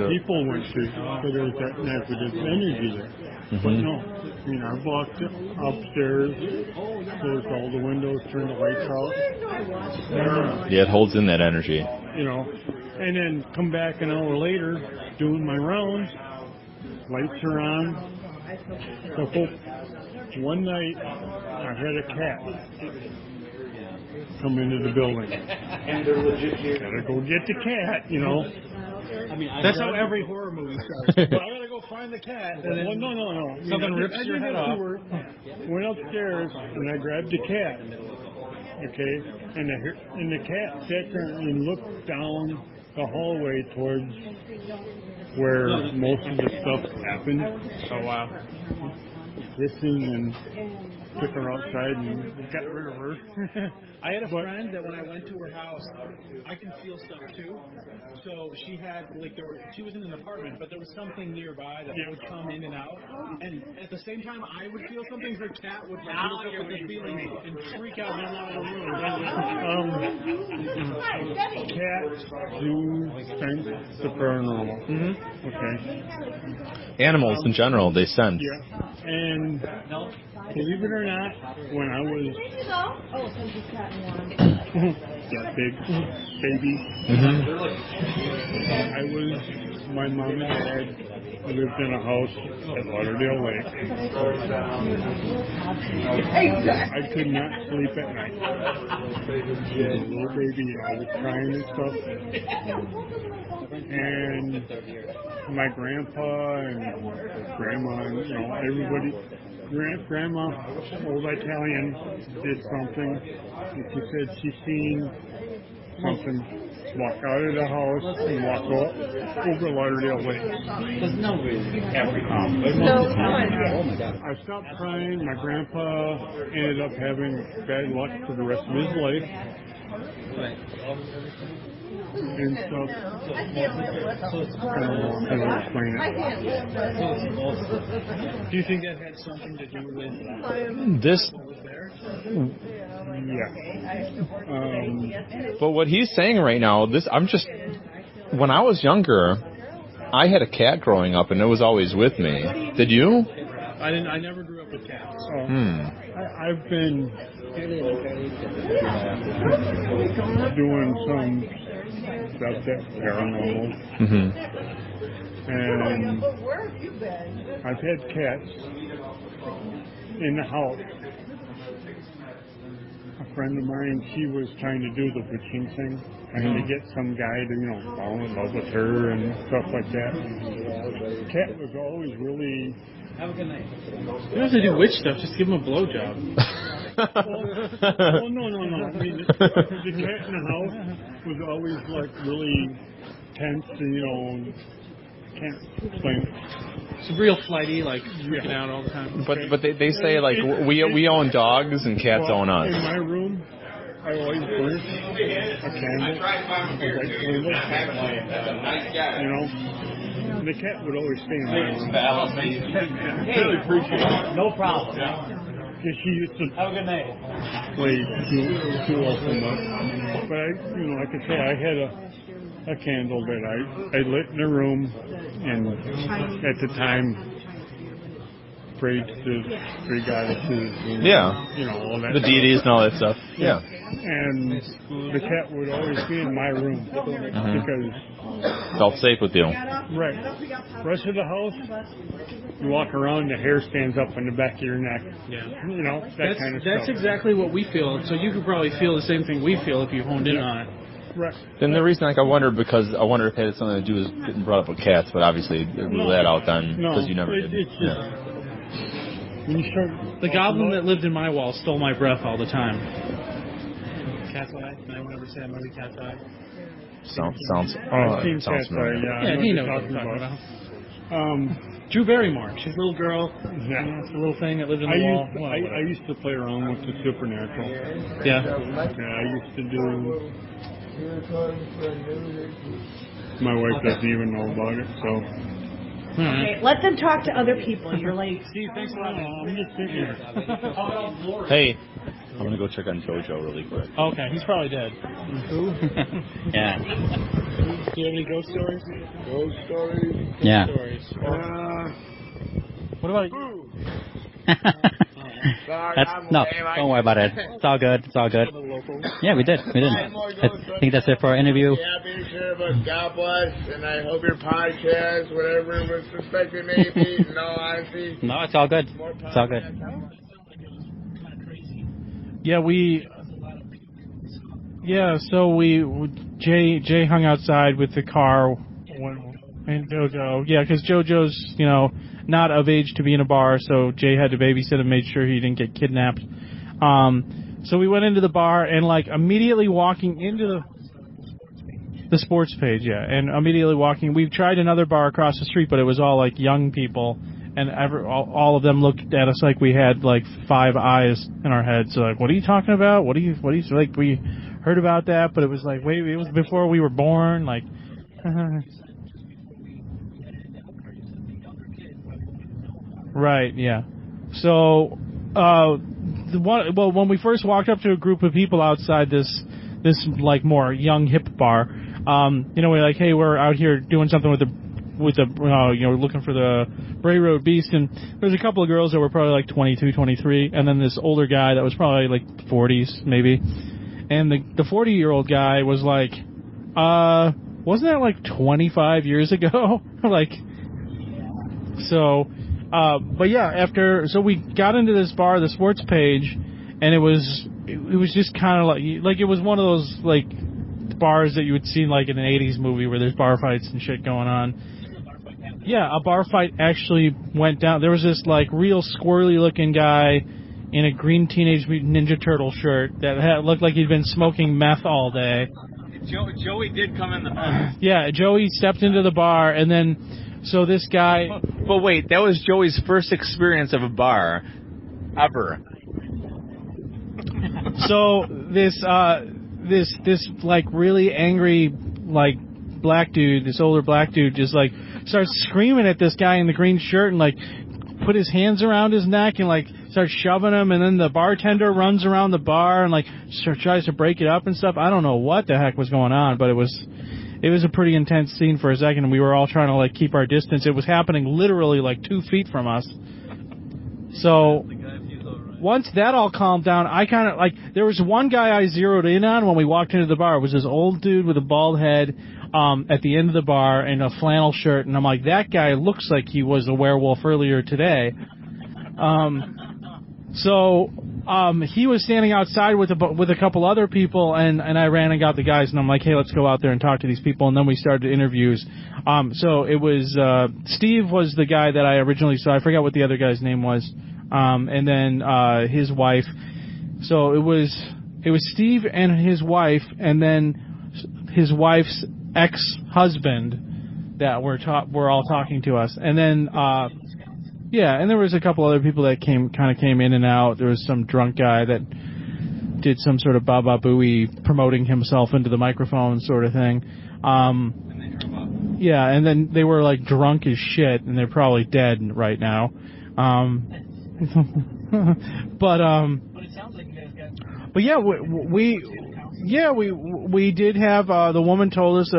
people went to. So there was that negative energy there. Mm-hmm. But no, I mean, I walked upstairs, closed all the windows, turned the lights out. Yeah, it holds in that energy. You know, and then come back an hour later, doing my rounds, lights are on. So one night, I had a cat come into the building. Gotta go get the cat, you know. I mean, that's how every horror movie starts. Well, I gotta go find the cat. And then no. Something rips your head off. Went upstairs and I grabbed the cat. Okay, and the cat sat there and looked down the hallway towards where most of the stuff happened. Oh wow. Hissing and took her outside and got rid of her. I had a friend that when I went to her house, I can feel stuff too. So she had she was in an apartment, but there was something nearby that would come in and out. And at the same time, I would feel something. Her cat would feel the feeling and freak out and run out of the room. Cats do sense the paranormal. Mm-hmm. Okay. Animals in general, they sense. Yeah. And believe it or not, when I was that big baby, my mom and dad lived in a house at Lauderdale Lake. I could not sleep at night. As a little baby, I was crying and stuff. And my grandpa and grandma and, you know, everybody, grandma, old Italian, did something. And she said she seen something walk out of the house and walk over Lauderdale Lake. I stopped crying. My grandpa ended up having bad luck for the rest of his life. and stuff. I don't know how to explain it. Do you think that had something to do with This, Yeah. but what he's saying right now, when I was younger, I had a cat growing up, and it was always with me. Did you? I never grew up with cats. I've been doing some stuff that's paranormal, and I've had cats in the house. A friend of mine, she was trying to do the witching thing, trying to get some guy to, fall in love with her and stuff like that. The cat was always really... Have a good night. You don't have to do witch stuff, just give him a blowjob. Well, no. I mean, the cat in the house was always, really tense and, can't explain it. It's real flighty, freaking out all the time. But they say, we own dogs and cats own us. In my room, I always burn a candle, a white candle, and the cat would always stay in my room. Really appreciate it. No problem. Because she used to Have a good night. play too often. But like I say, I had a candle that I lit in the room, and at the time prayed to three goddesses and all that the stuff. deities and all that stuff. Yeah. And the cat would always be in my room because Felt safe with you. right. Rest of the house, you walk around, the hair stands up on the back of your neck. Yeah. That kind of stuff. That's exactly what we feel. So you could probably feel the same thing we feel if you honed in on it. Right. Then the reason, I wonder if it had something to do with getting brought up with cats, but obviously rule that out then because you never did. It's just when you start. The goblin that lived in my wall stole my breath all the time. Cat's eye? Anyone ever say a movie Cat's Eye? Sounds I've seen sounds Cat's familiar. Eye, Yeah, he knows what I'm talking about. Drew Barrymore. She's a little girl. Yeah. It's a little thing that lived in the wall. I used to play around with the supernatural. Yeah. I used to do. My wife doesn't even know about it, so. Okay, let them talk to other people. You're late. Steve, thanks a lot. I'm just sitting here. Hey, I'm going to go check on JoJo really quick. Okay, he's probably dead. Who? Yeah. Do you have any ghost stories? Ghost stories? Yeah. Stories. What about you? No, don't worry about it. It's all good. It's all good. Yeah, we did. I think that's it for our interview. Happy to God bless, and I hope your podcast, whatever it was suspected may be, in all honesty. No, it's all good. It's all good. So Jay hung outside with the car and JoJo. Yeah, because JoJo's, not of age to be in a bar, so Jay had to babysit and made sure he didn't get kidnapped. So we went into the bar and immediately walking into the sports page, and immediately walking. We tried another bar across the street, but it was all young people, and all of them looked at us like we had 5 eyes in our heads. So what are you talking about? What are you we heard about that, but it was wait, it was before we were born. Right, yeah. So, when we first walked up to a group of people outside this more young hip bar, we're hey, we're out here doing something with the looking for the Bray Road Beast, and there's a couple of girls that were probably 22, 23, and then this older guy that was probably 40s maybe, and the 40-year-old guy was wasn't that 25 years ago? So. But yeah, so we got into this bar, the sports page, and it was just kind of it was one of those bars that you would see in an 80s movie where there's bar fights and shit going on. Yeah, a bar fight actually went down. There was this real squirrely looking guy in a green Teenage Mutant Ninja Turtle shirt that looked like he'd been smoking meth all day. Joey did come in the bar. Yeah, Joey stepped into the bar, and then so this guy. But wait, that was Joey's first experience of a bar ever. So this really angry like black dude, this older black dude, just like starts screaming at this guy in the green shirt and like put his hands around his neck and like starts shoving him, and then the bartender runs around the bar and like tries to break it up and stuff. I don't know what the heck was going on, but it was a pretty intense scene for a second, and we were all trying to like keep our distance. It was happening literally like 2 feet from us. So once that all calmed down, I kind of like, there was one guy I zeroed in on when we walked into the bar. It was this old dude with a bald head at the end of the bar and a flannel shirt, and I'm like, that guy looks like he was a werewolf earlier today. So he was standing outside with a couple other people, and I ran and got the guys, and I'm like, hey, let's go out there and talk to these people, and then we started interviews. So it was Steve was the guy that I originally saw. I forgot what the other guy's name was, and then his wife. So it was Steve and his wife, and then his wife's ex-husband that were all talking to us, and then. Yeah, and there was a couple other people that came in and out. There was some drunk guy that did some sort of Baba Booey promoting himself into the microphone sort of thing. Yeah, and then they were like drunk as shit, and they're probably dead right now. But yeah, we did have the woman told us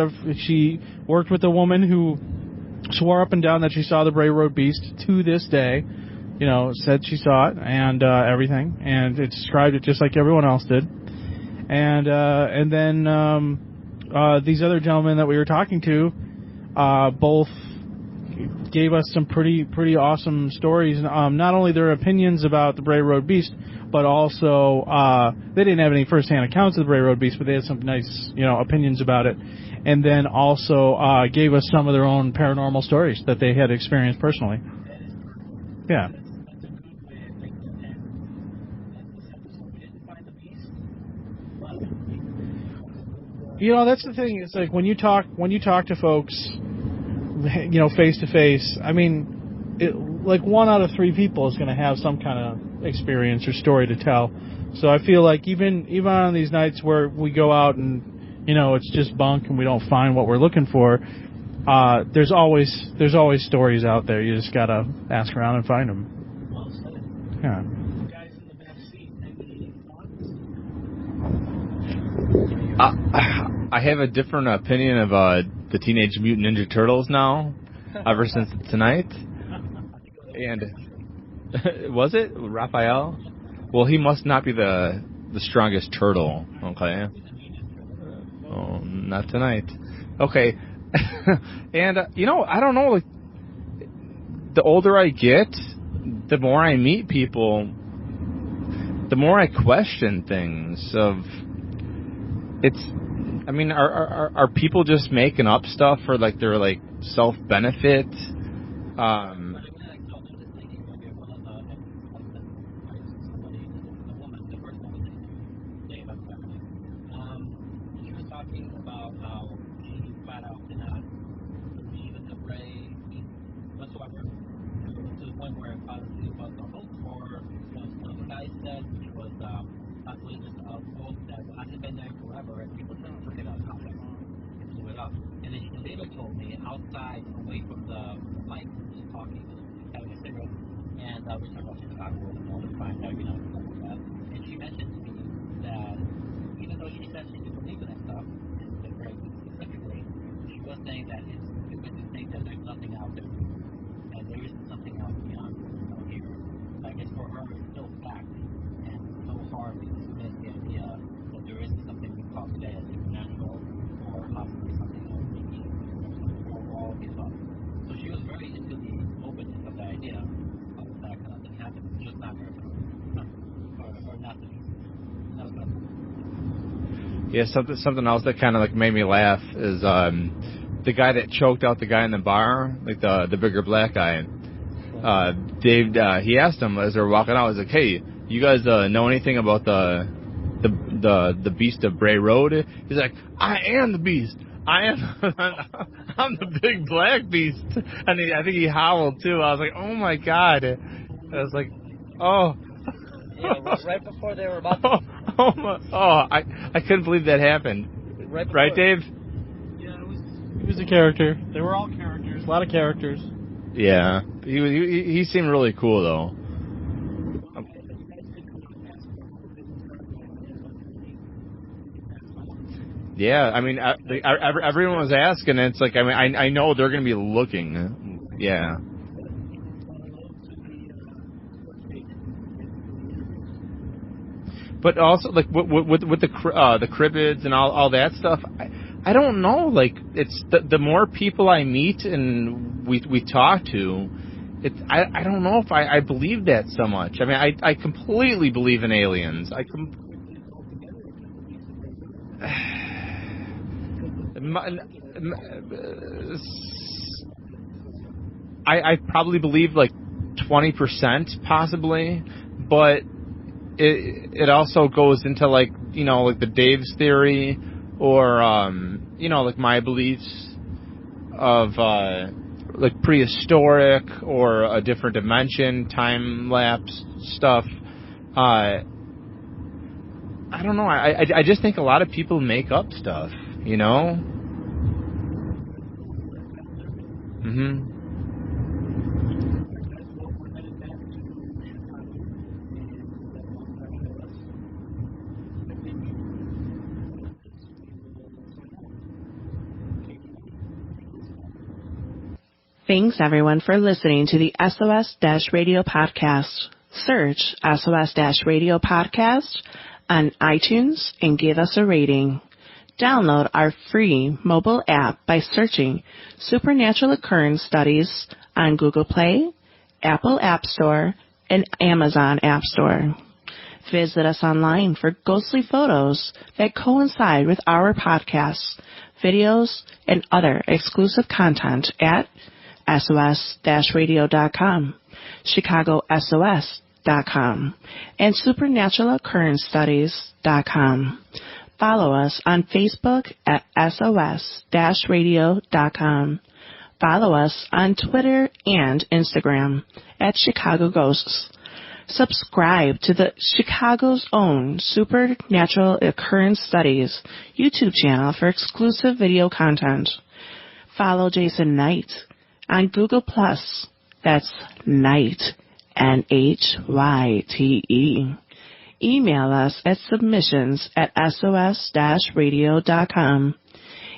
she worked with a woman who swore up and down that she saw the Bray Road Beast to this day. You know, said she saw it and everything, and it described it just like everyone else did. And then these other gentlemen that we were talking to both gave us some pretty awesome stories. Not only their opinions about the Bray Road Beast, but also they didn't have any first-hand accounts of the Bray Road Beast, but they had some nice, opinions about it. And then also gave us some of their own paranormal stories that they had experienced personally. Yeah. That's the thing. It's like when you talk to folks, face to face. I mean, like 1 out of 3 people is going to have some kind of experience or story to tell. So I feel like even on these nights where we go out and it's just bunk and we don't find what we're looking for, there's always stories out there. You just gotta ask around and find them. Yeah. I have a different opinion of the Teenage Mutant Ninja Turtles now, ever since tonight. And was it Raphael? Well, he must not be the strongest turtle. Okay. Oh, not tonight. Okay. And, I don't know, like, the older I get, the more I meet people, the more I question things are people just making up stuff for, like, their, like, self-benefit? Yeah, something else that kind of like made me laugh is the guy that choked out the guy in the bar, like the bigger black guy. Dave, he asked him as they were walking out, he's like, "Hey, you guys know anything about the Beast of Bray Road?" He's like, "I am the Beast. I'm the big black beast." And I think he howled too. I was like, "Oh my god!" I was like, "Oh." Yeah, right before they were about to... I couldn't believe that happened. Right, Dave? He was a character. They were all characters. A lot of characters. Yeah. He seemed really cool, though. Yeah, I mean, everyone was asking. And it's like, I mean, I know they're going to be looking. Yeah. But also, like with the cryptids and all that stuff, I don't know. Like, it's the more people I meet and we talk to, I don't know if I believe that so much. I mean, I completely believe in aliens. I probably believe like 20% possibly, but it also goes into like, you know, like the Dave's theory or you know, like my beliefs of like prehistoric or a different dimension, time lapse stuff. I don't know. I just think a lot of people make up stuff, you know? Mhm. Thanks, everyone, for listening to the SOS-Radio podcast. Search SOS-Radio podcast on iTunes and give us a rating. Download our free mobile app by searching Supernatural Occurrence Studies on Google Play, Apple App Store, and Amazon App Store. Visit us online for ghostly photos that coincide with our podcasts, videos, and other exclusive content at SOS-radio.com, ChicagoSOS.com, and SupernaturalOccurrenceStudies.com. Follow us on Facebook at SOS-radio.com. Follow us on Twitter and Instagram at Chicago Ghosts. Subscribe to the Chicago's own Supernatural Occurrence Studies YouTube channel for exclusive video content. Follow Jason Knight on Google+. That's Knight, N-H-Y-T-E. Email us at submissions@sos-radio.com.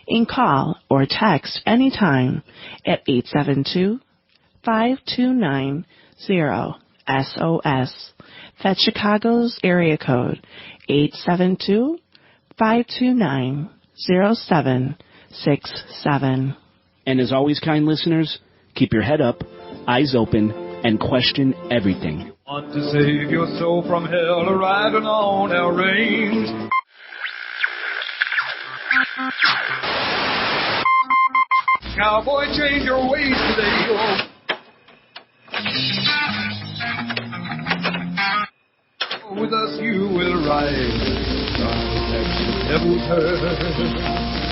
And call or text anytime at 872-529-0SOS. That's Chicago's area code, 872-529-0767. And as always, kind listeners, keep your head up, eyes open, and question everything. Want to save your soul from hell, arriving on our range. Cowboy, change your ways today. Oh. With us you will ride. Devil's herd.